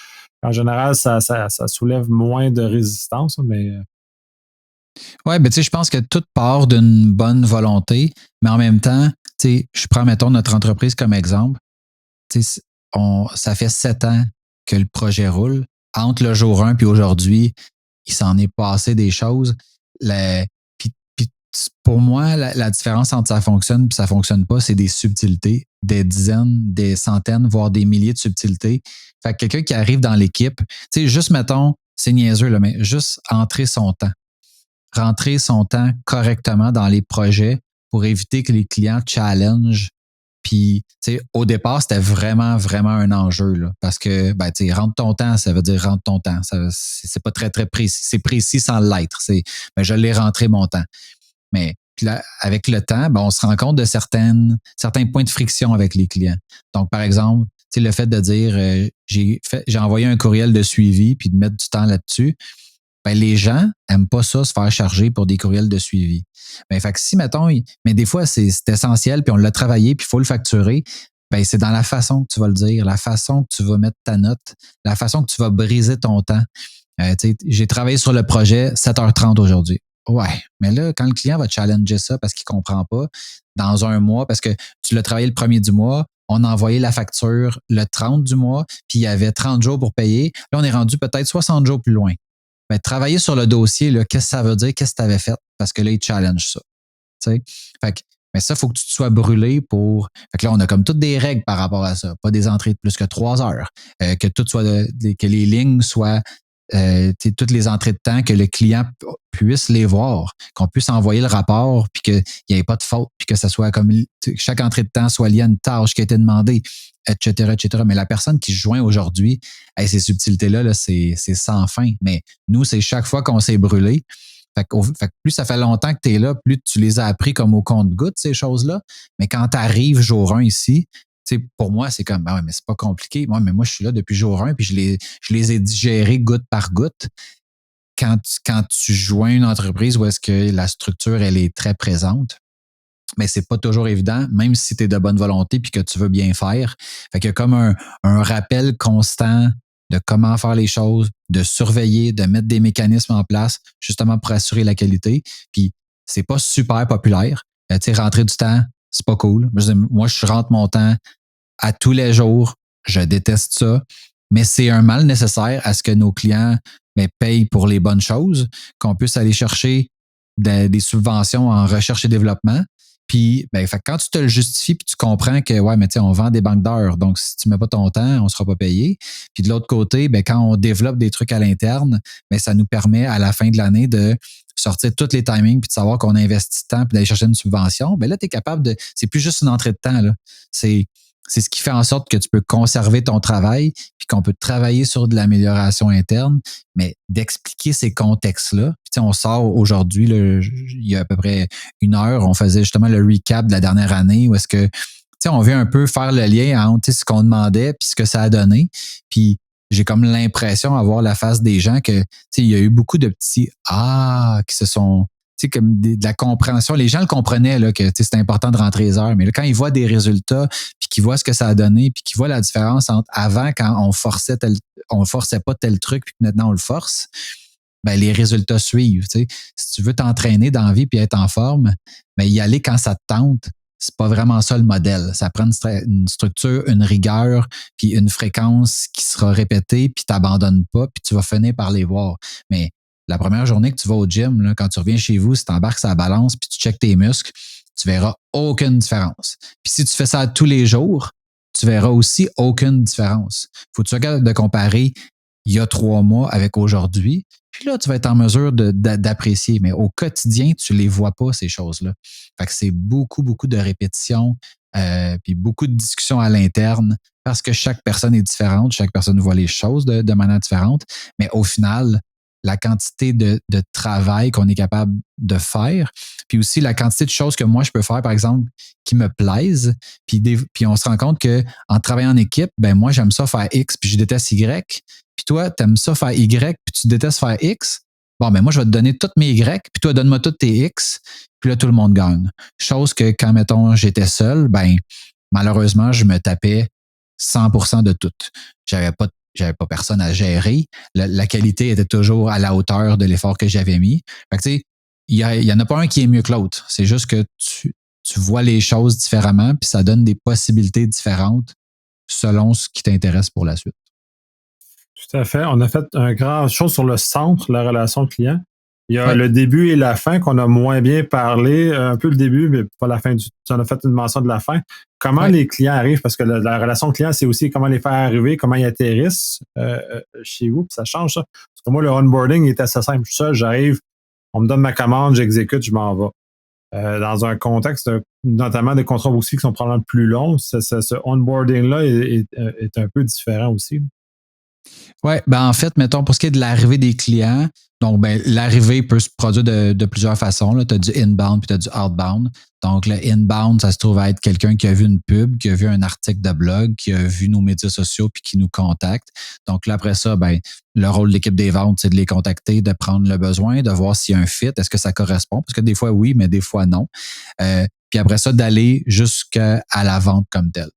En général, ça soulève moins de résistance, mais... Oui, ben, je pense que tout part d'une bonne volonté, mais en même temps, je prends, mettons, notre entreprise comme exemple. Ça fait 7 ans que le projet roule. Entre le jour 1 puis aujourd'hui, il s'en est passé des choses. Puis pour moi, la différence entre ça fonctionne et ça fonctionne pas, c'est des subtilités, des dizaines, des centaines, voire des milliers de subtilités. Fait que quelqu'un qui arrive dans l'équipe, juste, mettons, c'est niaiseux, là, mais juste rentrer son temps correctement dans les projets pour éviter que les clients challenge. Puis, au départ, c'était vraiment, vraiment un enjeu, là, parce que, rentre ton temps, ça veut dire rentre ton temps. C'est pas très, très précis. C'est précis sans l'être. Je l'ai rentré mon temps. Mais là, avec le temps, on se rend compte de certains points de friction avec les clients. Donc, par exemple, le fait de dire j'ai envoyé un courriel de suivi puis de mettre du temps là-dessus, les gens n'aiment pas ça, se faire charger pour des courriels de suivi. Fait que si, mettons, mais des fois, c'est essentiel, puis on l'a travaillé, puis il faut le facturer, c'est dans la façon que tu vas le dire, la façon que tu vas mettre ta note, la façon que tu vas briser ton temps. J'ai travaillé sur le projet 7h30 aujourd'hui. Ouais, mais là, quand le client va challenger ça parce qu'il ne comprend pas, dans un mois, parce que tu l'as travaillé le 1er du mois, on a envoyé la facture le 30 du mois, puis il y avait 30 jours pour payer. Là, on est rendu peut-être 60 jours plus loin. ben, travailler sur le dossier, là, qu'est-ce que ça veut dire, qu'est-ce que tu avais fait, parce que là, ils challenge ça. T'sais? Fait que, mais ça, il faut que tu te sois brûlé pour. Fait que là, on a comme toutes des règles par rapport à ça. Pas des entrées de plus que 3 heures. Que tout soit que les lignes soient toutes les entrées de temps, que le client puisse les voir, qu'on puisse envoyer le rapport, puis qu'il n'y ait pas de faute, puis que ça soit comme chaque entrée de temps soit liée à une tâche qui a été demandée, etc., etc. Mais la personne qui se joint aujourd'hui, ces subtilités-là, là, c'est sans fin. Mais nous, c'est chaque fois qu'on s'est brûlé. Fait que plus ça fait longtemps que tu es là, plus tu les as appris comme au compte-gouttes, ces choses-là. Mais quand tu arrives jour 1 ici, pour moi, c'est comme, ben ouais, mais c'est pas compliqué. Mais moi, je suis là depuis jour 1, puis je les ai digérés goutte par goutte. Quand tu joins une entreprise où est-ce que la structure, elle est très présente, mais c'est pas toujours évident, même si tu es de bonne volonté puis que tu veux bien faire. Fait qu'il y a comme un rappel constant de comment faire les choses, de surveiller, de mettre des mécanismes en place, justement pour assurer la qualité. Puis c'est pas super populaire. Tu sais, rentrer du temps, c'est pas cool. Moi, je rentre mon temps à tous les jours. Je déteste ça. Mais c'est un mal nécessaire à ce que nos clients payent pour les bonnes choses, qu'on puisse aller chercher des subventions en recherche et développement. Puis, fait quand tu te le justifies, puis tu comprends que, ouais, mais on vend des banques d'heures, donc si tu mets pas ton temps, on ne sera pas payé. Puis de l'autre côté, quand on développe des trucs à l'interne, ça nous permet à la fin de l'année de sortir tous les timings, puis de savoir qu'on a investi de temps, puis d'aller chercher une subvention. Là, tu es capable de. C'est plus juste une entrée de temps, là. C'est ce qui fait en sorte que tu peux conserver ton travail, puis qu'on peut travailler sur de l'amélioration interne, mais d'expliquer ces contextes-là. Puis on sort aujourd'hui, il y a à peu près 1 heure, on faisait justement le recap de la dernière année, où est-ce que on veut un peu faire le lien entre ce qu'on demandait puis ce que ça a donné. Puis j'ai comme l'impression à voir la face des gens que il y a eu beaucoup de petits qui se sont comme de la compréhension. Les gens le comprenaient là, que c'était important de rentrer les heures, mais là, quand ils voient des résultats, puis qu'ils voient ce que ça a donné, puis qu'ils voient la différence entre avant, quand on forçait pas tel truc, puis maintenant on le force, les résultats suivent. Si tu veux t'entraîner dans la vie puis être en forme, y aller quand ça te tente, c'est pas vraiment ça le modèle. Ça prend une structure, une rigueur, puis une fréquence qui sera répétée, puis t'abandonnes pas, puis tu vas finir par les voir. Mais la première journée que tu vas au gym, là, quand tu reviens chez vous, si tu embarques sur la balance puis tu checkes tes muscles, tu verras aucune différence. Puis si tu fais ça tous les jours, tu verras aussi aucune différence. Faut que tu sois capable de comparer il y a 3 mois avec aujourd'hui. Puis là, tu vas être en mesure d'apprécier. Mais au quotidien, tu les vois pas, ces choses-là. Fait que c'est beaucoup, beaucoup de répétitions, puis beaucoup de discussions à l'interne parce que chaque personne est différente, chaque personne voit les choses de manière différente. Mais au final, la quantité de travail qu'on est capable de faire, puis aussi la quantité de choses que moi, je peux faire, par exemple, qui me plaisent, puis on se rend compte qu'en travaillant en équipe, moi, j'aime ça faire X, puis je déteste Y, puis toi, tu aimes ça faire Y, puis tu détestes faire X. Bon, moi, je vais te donner toutes mes Y, puis toi, donne-moi toutes tes X, puis là, tout le monde gagne. Chose que quand, mettons, j'étais seul, malheureusement, je me tapais 100% de tout. J'avais pas personne à gérer. La qualité était toujours à la hauteur de l'effort que j'avais mis. Fait que, tu sais, il y en a pas un qui est mieux que l'autre. C'est juste que tu vois les choses différemment, puis ça donne des possibilités différentes selon ce qui t'intéresse pour la suite. Tout à fait. On a fait un grand chose sur le centre, la relation client. Il y a le début et la fin qu'on a moins bien parlé, un peu le début, mais pas la fin. Tu en as fait une mention de la fin. Comment les clients arrivent? Parce que la relation client, c'est aussi comment les faire arriver, comment ils atterrissent chez vous, puis ça change ça. Parce que moi, le onboarding est assez simple. Ça, j'arrive, on me donne ma commande, j'exécute, je m'en vais. Dans un contexte, notamment des contrats aussi qui sont probablement plus longs, ce onboarding-là est un peu différent aussi. Oui, en fait, mettons, pour ce qui est de l'arrivée des clients, donc l'arrivée peut se produire de plusieurs façons. Tu as du inbound puis tu as du outbound. Donc, le inbound, ça se trouve à être quelqu'un qui a vu une pub, qui a vu un article de blog, qui a vu nos médias sociaux puis qui nous contacte. Donc, là, après ça, le rôle de l'équipe des ventes, c'est de les contacter, de prendre le besoin, de voir s'il y a un fit, est-ce que ça correspond? Parce que des fois, oui, mais des fois, non. Puis après ça, d'aller jusqu'à la vente comme telle.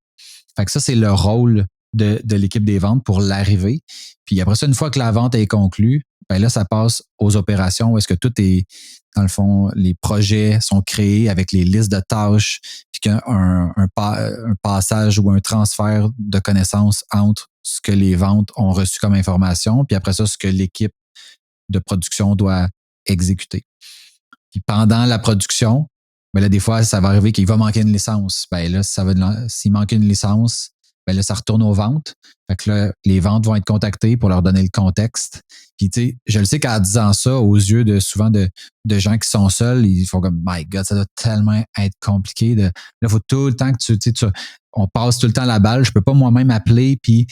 Fait que ça, c'est le rôle de l'équipe des ventes pour l'arrivée. Puis après ça, une fois que la vente est conclue, là, ça passe aux opérations où est-ce que tout est, dans le fond, les projets sont créés avec les listes de tâches, puis qu'il y a un passage ou un transfert de connaissances entre ce que les ventes ont reçu comme information, puis après ça, ce que l'équipe de production doit exécuter. Puis pendant la production, ben là, des fois, ça va arriver qu'il va manquer une licence. Ben là, s'il manque une licence, ben là, ça retourne aux ventes. Fait que là, les ventes vont être contactées pour leur donner le contexte. Puis, tu sais, je le sais qu'en disant ça, aux yeux de souvent de gens qui sont seuls, ils font comme, my God, ça doit tellement être compliqué. Là, il faut tout le temps que on passe tout le temps la balle. Je peux pas moi-même appeler. Puis,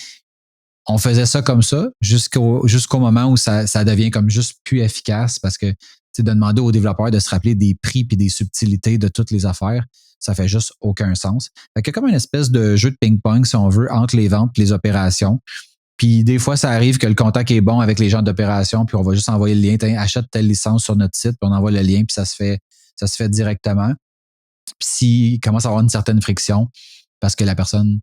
on faisait ça comme ça jusqu'au moment où ça devient comme juste plus efficace parce que de demander aux développeurs de se rappeler des prix puis des subtilités de toutes les affaires, ça fait juste aucun sens. Fait qu'il y a comme une espèce de jeu de ping-pong, si on veut, entre les ventes et les opérations. Puis des fois, ça arrive que le contact est bon avec les gens d'opération, puis on va juste envoyer le lien, achète telle licence sur notre site, puis on envoie le lien, puis ça se fait directement. Puis s'il commence à avoir une certaine friction, parce que la personne,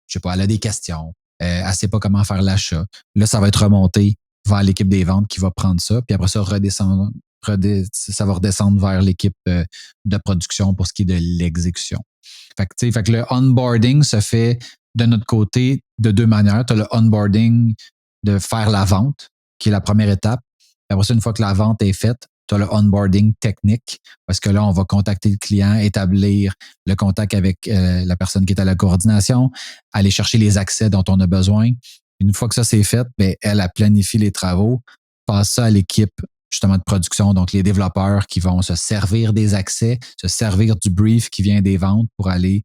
je sais pas, elle a des questions, elle ne sait pas comment faire l'achat, là, ça va être remonté vers l'équipe des ventes qui va prendre ça, puis après ça, ça va redescendre vers l'équipe de production pour ce qui est de l'exécution. Fait que le onboarding se fait de notre côté de deux manières. Tu as le onboarding de faire la vente, qui est la première étape. Après ça, une fois que la vente est faite, tu as le onboarding technique, parce que là, on va contacter le client, établir le contact avec la personne qui est à la coordination, aller chercher les accès dont on a besoin. Une fois que ça c'est fait, ben, elle planifie les travaux, passe ça à l'équipe justement de production, donc les développeurs qui vont se servir des accès, se servir du brief qui vient des ventes pour aller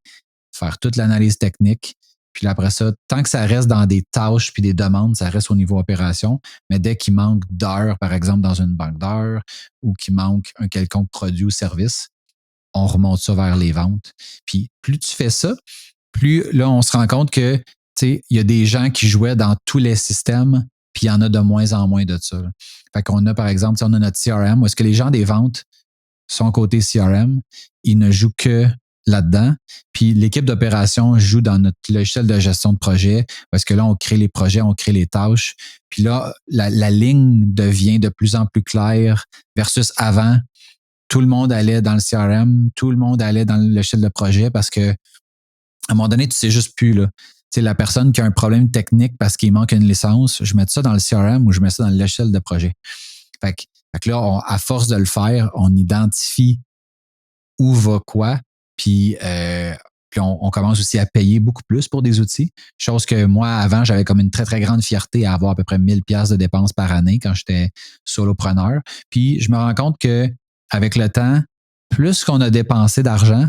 faire toute l'analyse technique. Puis après ça, tant que ça reste dans des tâches puis des demandes, ça reste au niveau opération. Mais dès qu'il manque d'heures, par exemple, dans une banque d'heures ou qu'il manque un quelconque produit ou service, on remonte ça vers les ventes. Puis plus tu fais ça, plus là, on se rend compte que, tu sais, il y a des gens qui jouaient dans tous les systèmes, puis il y en a de moins en moins de ça. Fait qu'on a, par exemple, on a notre CRM, où est-ce que les gens des ventes sont côté CRM, ils ne jouent que là-dedans. Puis l'équipe d'opération joue dans notre logiciel de gestion de projet, parce que là, on crée les projets, on crée les tâches. Puis là, la ligne devient de plus en plus claire versus avant. Tout le monde allait dans le CRM, tout le monde allait dans le logiciel de projet parce que à un moment donné, tu sais juste plus, là. Tu sais, la personne qui a un problème technique parce qu'il manque une licence, je mets ça dans le CRM ou je mets ça dans le logiciel de projet. Fait que là, à force de le faire, on identifie où va quoi, puis on commence aussi à payer beaucoup plus pour des outils. Chose que moi, avant, j'avais comme une très, très grande fierté à avoir à peu près 1000 pièces de dépenses par année quand j'étais solopreneur. Puis je me rends compte que avec le temps, plus qu'on a dépensé d'argent,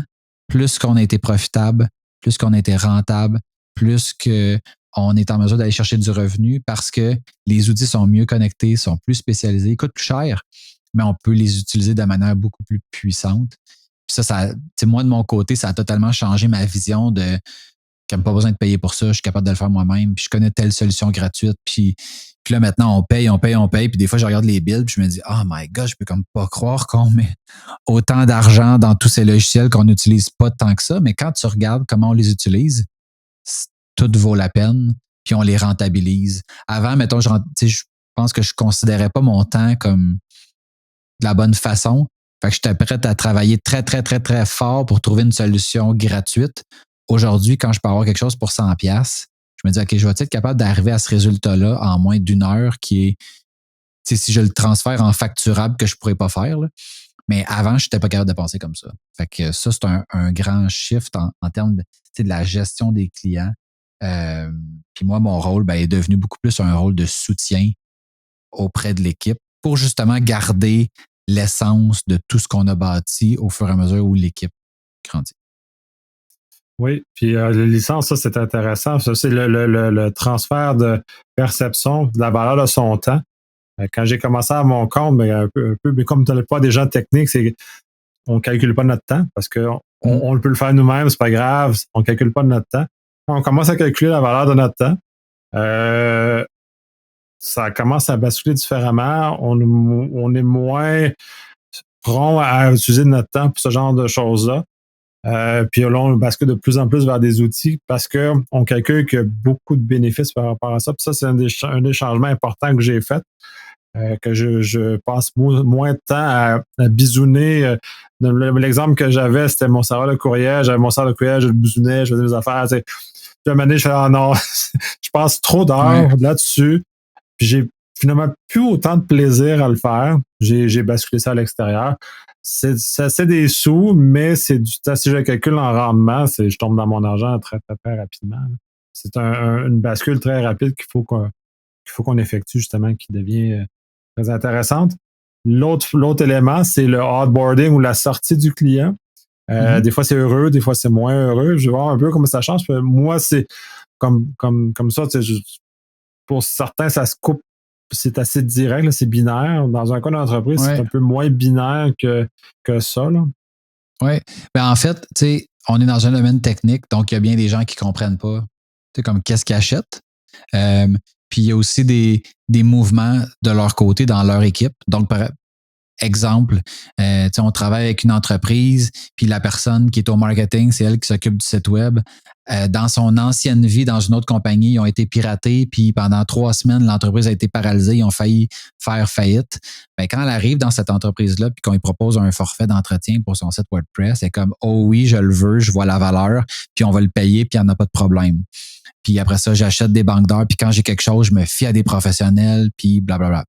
plus qu'on a été profitable, plus qu'on a été rentable, plus qu'on est en mesure d'aller chercher du revenu parce que les outils sont mieux connectés, sont plus spécialisés, ils coûtent plus cher, mais on peut les utiliser de manière beaucoup plus puissante. Puis ça moi, de mon côté, ça a totalement changé ma vision de qu'il n'y a pas besoin de payer pour ça, je suis capable de le faire moi-même, puis je connais telle solution gratuite, puis là, maintenant, on paye, puis des fois, je regarde les bills, puis je me dis, oh my God, je peux comme pas croire qu'on met autant d'argent dans tous ces logiciels qu'on n'utilise pas tant que ça, mais quand tu regardes comment on les utilise, tout vaut la peine, puis on les rentabilise. Avant, mettons, je pense que je considérais pas mon temps comme de la bonne façon. Fait que j'étais prête à travailler très, très, très, très fort pour trouver une solution gratuite. Aujourd'hui, quand je peux avoir quelque chose pour 100$, je me dis, OK, je vais être capable d'arriver à ce résultat-là en moins d'une heure qui est, si je le transfère en facturable que je pourrais pas faire, là. Mais avant, je n'étais pas capable de penser comme ça. Fait que ça, c'est un grand shift en termes de la gestion des clients. Puis moi, mon rôle est devenu beaucoup plus un rôle de soutien auprès de l'équipe pour justement garder l'essence de tout ce qu'on a bâti au fur et à mesure où l'équipe grandit. Oui, puis la licence, ça, c'est intéressant. Ça, c'est le transfert de perception de la valeur de son temps. Quand j'ai commencé à mon compte, un peu, mais comme tu n'as pas des gens techniques, c'est on ne calcule pas notre temps parce qu'on on peut le faire nous-mêmes, c'est pas grave, on ne calcule pas notre temps. On commence à calculer la valeur de notre temps. Ça commence à basculer différemment. On est moins prompt à utiliser notre temps pour ce genre de choses-là. Puis là, on bascule de plus en plus vers des outils parce qu'on calcule qu'il y a beaucoup de bénéfices par rapport à ça. Puis ça, c'est un des changements importants que j'ai fait. Que je passe moins de temps à bisouner. L'exemple que j'avais, c'était mon serveur de courriel. J'avais mon serveur de courriel, je le bisounais, je faisais mes affaires. Puis à un moment donné, je fais non, je passe trop d'heures là-dessus. Puis finalement plus autant de plaisir à le faire. J'ai basculé ça à l'extérieur. C'est des sous, mais c'est si je calcule en rendement, je tombe dans mon argent très, très, très rapidement. Là. C'est une bascule très rapide qu'il faut qu'on effectue justement, qui devient très intéressante. L'autre élément, c'est le onboarding ou la sortie du client. Des fois, c'est heureux, des fois, c'est moins heureux. Je vais voir un peu comment ça change. Moi, c'est comme ça. Pour certains, ça se coupe. C'est assez direct, là, c'est binaire. Dans un cas d'entreprise, c'est un peu moins binaire que ça. Oui. Ben, en fait, tu sais, on est dans un domaine technique, donc il y a bien des gens qui ne comprennent pas, tu sais, comme qu'est-ce qu'ils achètent. Puis il y a aussi des mouvements de leur côté dans leur équipe. Donc, par exemple, on travaille avec une entreprise, puis la personne qui est au marketing, c'est elle qui s'occupe du site web. Dans son ancienne vie, dans une autre compagnie, ils ont été piratés, puis pendant 3 semaines, l'entreprise a été paralysée, ils ont failli faire faillite. Ben, quand elle arrive dans cette entreprise-là, puis qu'on lui propose un forfait d'entretien pour son site WordPress, c'est comme « Oh oui, je le veux, je vois la valeur, puis on va le payer, puis il n'y en a pas de problème. » Puis après ça, j'achète des banques d'heures, puis quand j'ai quelque chose, je me fie à des professionnels, puis blablabla.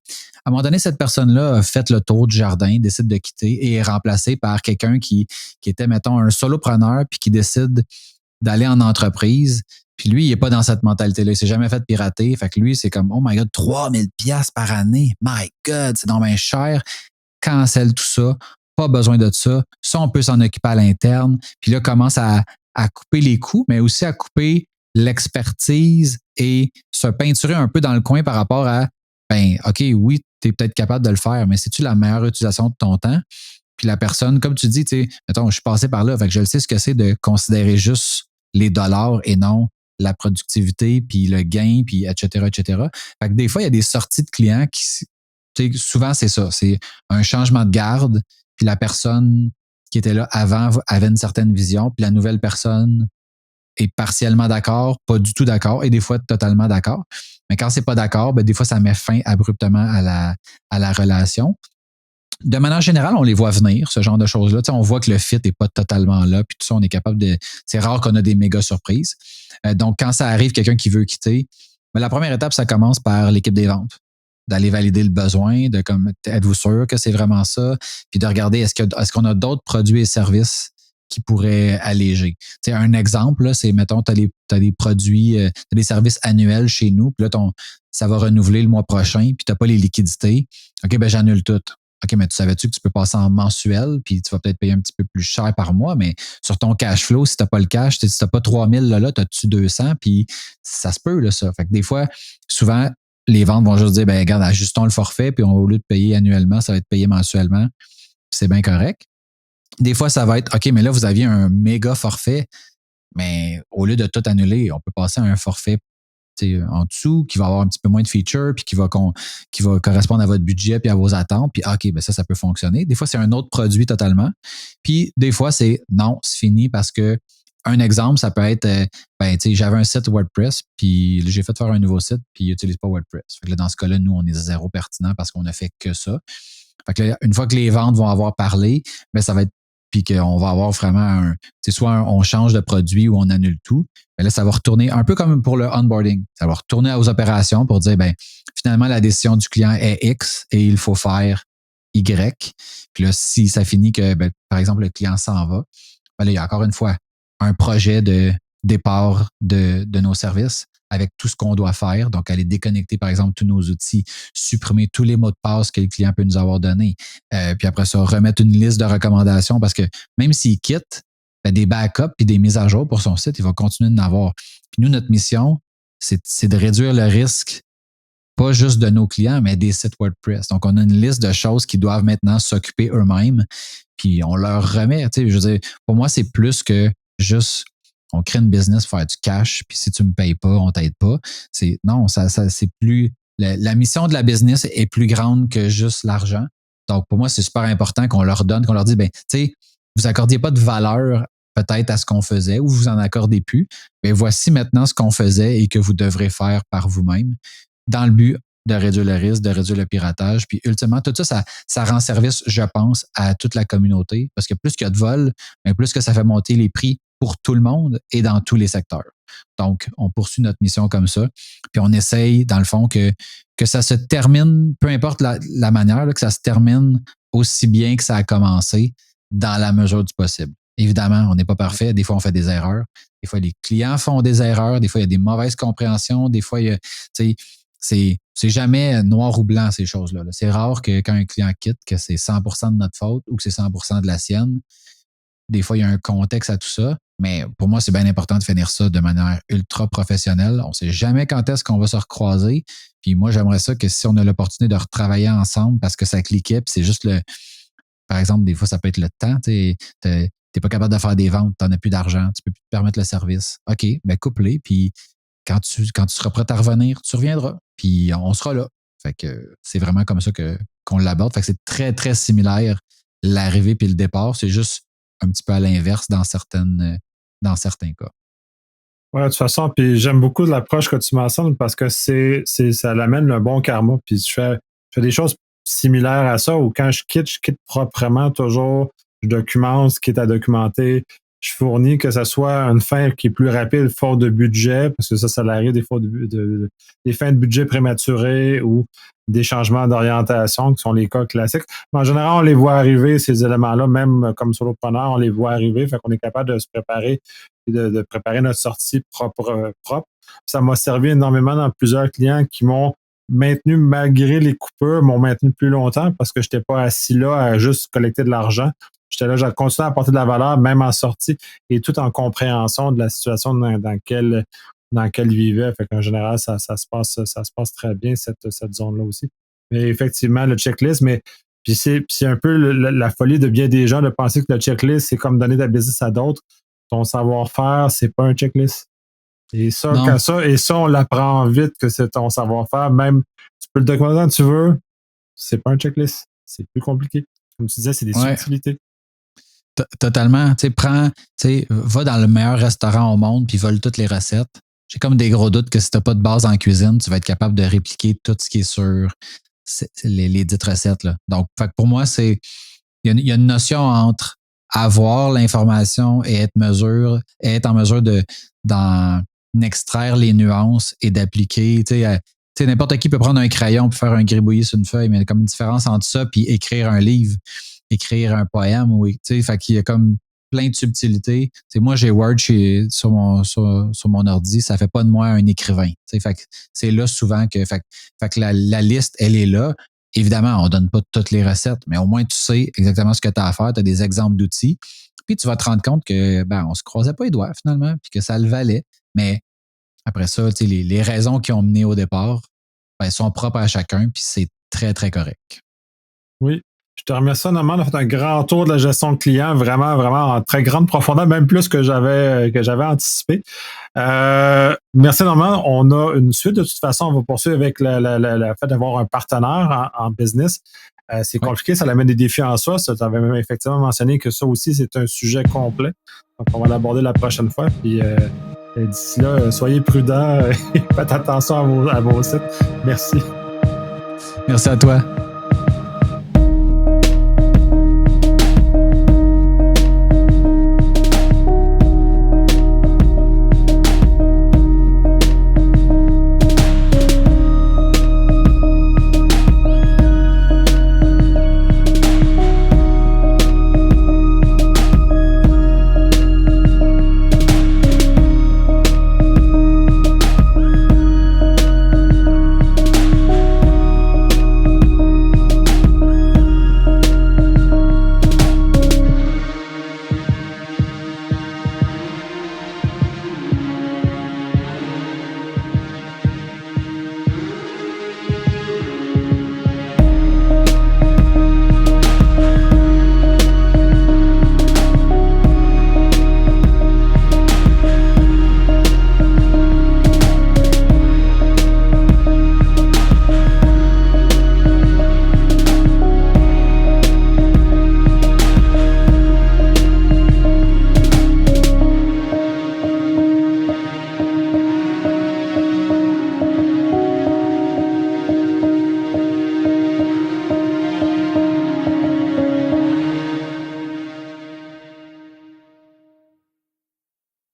À un moment donné, cette personne-là a fait le tour du jardin, décide de quitter et est remplacée par quelqu'un qui était, mettons, un solopreneur, puis qui décide d'aller en entreprise. Puis lui, il n'est pas dans cette mentalité-là. Il ne s'est jamais fait pirater. Fait que lui, c'est comme, oh my God, 3000 piastres par année. My God, c'est donc bien cher. Cancelle tout ça. Pas besoin de ça. Ça, on peut s'en occuper à l'interne. Puis là, commence à couper les coûts, mais aussi à couper l'expertise et se peinturer un peu dans le coin par rapport à, ben, OK, oui, tu es peut-être capable de le faire, mais c'est-tu la meilleure utilisation de ton temps? Puis la personne, comme tu dis, tu sais, mettons, je suis passé par là, fait que je le sais ce que c'est de considérer juste les dollars et non la productivité, puis le gain, puis etc., etc. Fait que des fois, il y a des sorties de clients qui, tu sais, souvent, c'est ça. C'est un changement de garde, puis la personne qui était là avant avait une certaine vision, puis la nouvelle personne est partiellement d'accord, pas du tout d'accord, et des fois totalement d'accord. Mais quand c'est pas d'accord, ben des fois, ça met fin abruptement à la relation. De manière générale, on les voit venir, ce genre de choses-là. Tu sais, on voit que le fit n'est pas totalement là, puis tout ça, on est capable de. C'est rare qu'on a des méga surprises. Donc, quand ça arrive, quelqu'un qui veut quitter, ben, la première étape, ça commence par l'équipe des ventes. D'aller valider le besoin, de comme êtes-vous sûr que c'est vraiment ça? Puis de regarder est-ce qu'on a d'autres produits et services qui pourraient alléger. Tu sais, un exemple, là, c'est, mettons, tu as des produits, t'as des services annuels chez nous, puis là, ça va renouveler le mois prochain, puis tu n'as pas les liquidités. OK, ben j'annule tout. OK, mais tu savais-tu que tu peux passer en mensuel, puis tu vas peut-être payer un petit peu plus cher par mois, mais sur ton cash flow, si tu n'as pas le cash, si tu n'as pas 3000 là, tu as-tu 200, puis ça se peut, là, ça. Fait que des fois, souvent, les ventes vont juste dire, ben regarde, ajustons le forfait, puis au lieu de payer annuellement, ça va être payé mensuellement. C'est bien correct. Des fois, ça va être, OK, mais là, vous aviez un méga forfait, mais au lieu de tout annuler, on peut passer à un forfait en dessous qui va avoir un petit peu moins de features puis qui va correspondre à votre budget puis à vos attentes. Puis, OK, ben ça peut fonctionner. Des fois, c'est un autre produit totalement. Puis, des fois, c'est non, c'est fini parce que un exemple, ça peut être, j'avais un site WordPress, puis j'ai fait faire un nouveau site, puis il n'utilise pas WordPress. Fait que là, dans ce cas-là, nous, on est zéro pertinent parce qu'on n'a fait que ça. Fait que là, une fois que les ventes vont avoir parlé, ben ça va être puis qu'on va avoir vraiment on change de produit ou on annule tout. Mais là, ça va retourner un peu comme pour le onboarding. Ça va retourner aux opérations pour dire, ben finalement, la décision du client est X et il faut faire Y. Puis là, si ça finit que, ben, par exemple, le client s'en va, ben là, il y a encore une fois un projet de départ de nos services avec tout ce qu'on doit faire. Donc, aller déconnecter, par exemple, tous nos outils, supprimer tous les mots de passe que le client peut nous avoir donnés. Puis après ça, remettre une liste de recommandations parce que même s'il quitte, ben, des backups puis des mises à jour pour son site, il va continuer d'en avoir. Puis nous, notre mission, c'est de réduire le risque, pas juste de nos clients, mais des sites WordPress. Donc, on a une liste de choses qui doivent maintenant s'occuper eux-mêmes, puis on leur remet. Tu sais, je veux dire, pour moi, c'est plus que juste on crée une business pour faire du cash, puis si tu ne me payes pas, on ne t'aide pas. C'est plus. La mission de la business est plus grande que juste l'argent. Donc, pour moi, c'est super important qu'on leur donne, qu'on leur dise, ben, tu sais, vous accordiez pas de valeur peut-être à ce qu'on faisait ou vous en accordez plus. Mais voici maintenant ce qu'on faisait et que vous devrez faire par vous-même dans le but de réduire le risque, de réduire le piratage. Puis ultimement, tout ça, ça rend service, je pense, à toute la communauté. Parce que plus qu'il y a de vols, mais plus que ça fait monter les prix pour tout le monde et dans tous les secteurs. Donc, on poursuit notre mission comme ça, puis on essaye, dans le fond, que ça se termine, peu importe la manière, là, que ça se termine aussi bien que ça a commencé, dans la mesure du possible. Évidemment, on n'est pas parfait. Des fois, on fait des erreurs. Des fois, les clients font des erreurs. Des fois, il y a des mauvaises compréhensions. Des fois, c'est jamais noir ou blanc, ces choses-là. C'est rare que quand un client quitte, que c'est 100% de notre faute ou que c'est 100% de la sienne. Des fois, il y a un contexte à tout ça. Mais pour moi, c'est bien important de finir ça de manière ultra professionnelle. On ne sait jamais quand est-ce qu'on va se recroiser. Puis moi, j'aimerais ça que si on a l'opportunité de retravailler ensemble parce que ça cliquait, puis c'est juste par exemple, des fois, ça peut être le temps. Tu n'es pas capable de faire des ventes, tu n'en as plus d'argent, tu peux plus te permettre le service. OK, ben coupe-les, puis quand tu seras prêt à revenir, tu reviendras, puis on sera là. Fait que c'est vraiment comme ça qu'on l'aborde. Fait que c'est très, très similaire, l'arrivée puis le départ. C'est juste un petit peu à l'inverse dans certains cas. Ouais, de toute façon, puis j'aime beaucoup l'approche que tu mentionnes parce que ça l'amène le bon karma. Puis je fais des choses similaires à ça où quand je quitte proprement toujours, je documente ce qui est à documenter, je fournis que ce soit une fin qui est plus rapide, faute de budget, parce que ça l'arrive des fois des fins de budget prématurées ou des changements d'orientation qui sont les cas classiques. Mais en général, on les voit arriver, ces éléments-là, même comme solopreneur, on les voit arriver, fait qu'on est capable de se préparer et de préparer notre sortie propre. Ça m'a servi énormément dans plusieurs clients qui m'ont maintenu malgré les coupures, m'ont maintenu plus longtemps parce que je n'étais pas assis là à juste collecter de l'argent. J'étais là, j'ai continué à apporter de la valeur, même en sortie, et tout en compréhension de la situation dans laquelle ils vivaient. Fait qu'en général, ça se passe très bien, cette zone-là aussi. Mais effectivement, le checklist, puis c'est un peu la folie de bien des gens de penser que le checklist, c'est comme donner de la business à d'autres. Ton savoir-faire, c'est pas un checklist. Et ça, on l'apprend vite que c'est ton savoir-faire. Même, tu peux le documenter quand tu veux, c'est pas un checklist. C'est plus compliqué. Comme tu disais, c'est des subtilités. Totalement. Va dans le meilleur restaurant au monde puis vole toutes les recettes. J'ai comme des gros doutes que si tu n'as pas de base en cuisine, tu vas être capable de répliquer tout ce qui est sur les dites recettes. Là. Donc, pour moi, il y a une notion entre avoir l'information et être en mesure d'en extraire les nuances et d'appliquer. N'importe qui peut prendre un crayon et faire un gribouillis sur une feuille, mais il y a comme une différence entre ça et écrire un livre, écrire un poème. Fait qu'il y a comme plein de subtilités. Moi, j'ai Word sur mon ordi, ça fait pas de moi un écrivain. Fait que c'est là souvent que la liste, elle est là. Évidemment, on donne pas toutes les recettes, mais au moins tu sais exactement ce que tu as à faire, tu as des exemples d'outils, puis tu vas te rendre compte que on se croisait pas les doigts finalement, puis que ça le valait. Mais après ça, les raisons qui ont mené au départ sont propres à chacun, puis c'est très, très correct. Oui. Je te remercie, Normand. On a fait un grand tour de la gestion de clients, vraiment, vraiment en très grande profondeur, même plus que j'avais anticipé. Merci, Normand. On a une suite. De toute façon, on va poursuivre avec le fait d'avoir un partenaire en business. C'est compliqué, ça amène des défis en soi. Tu avais même effectivement mentionné que ça aussi, c'est un sujet complet. Donc, on va l'aborder la prochaine fois. Puis d'ici là, soyez prudents et faites attention à vos sites. Merci. Merci à toi.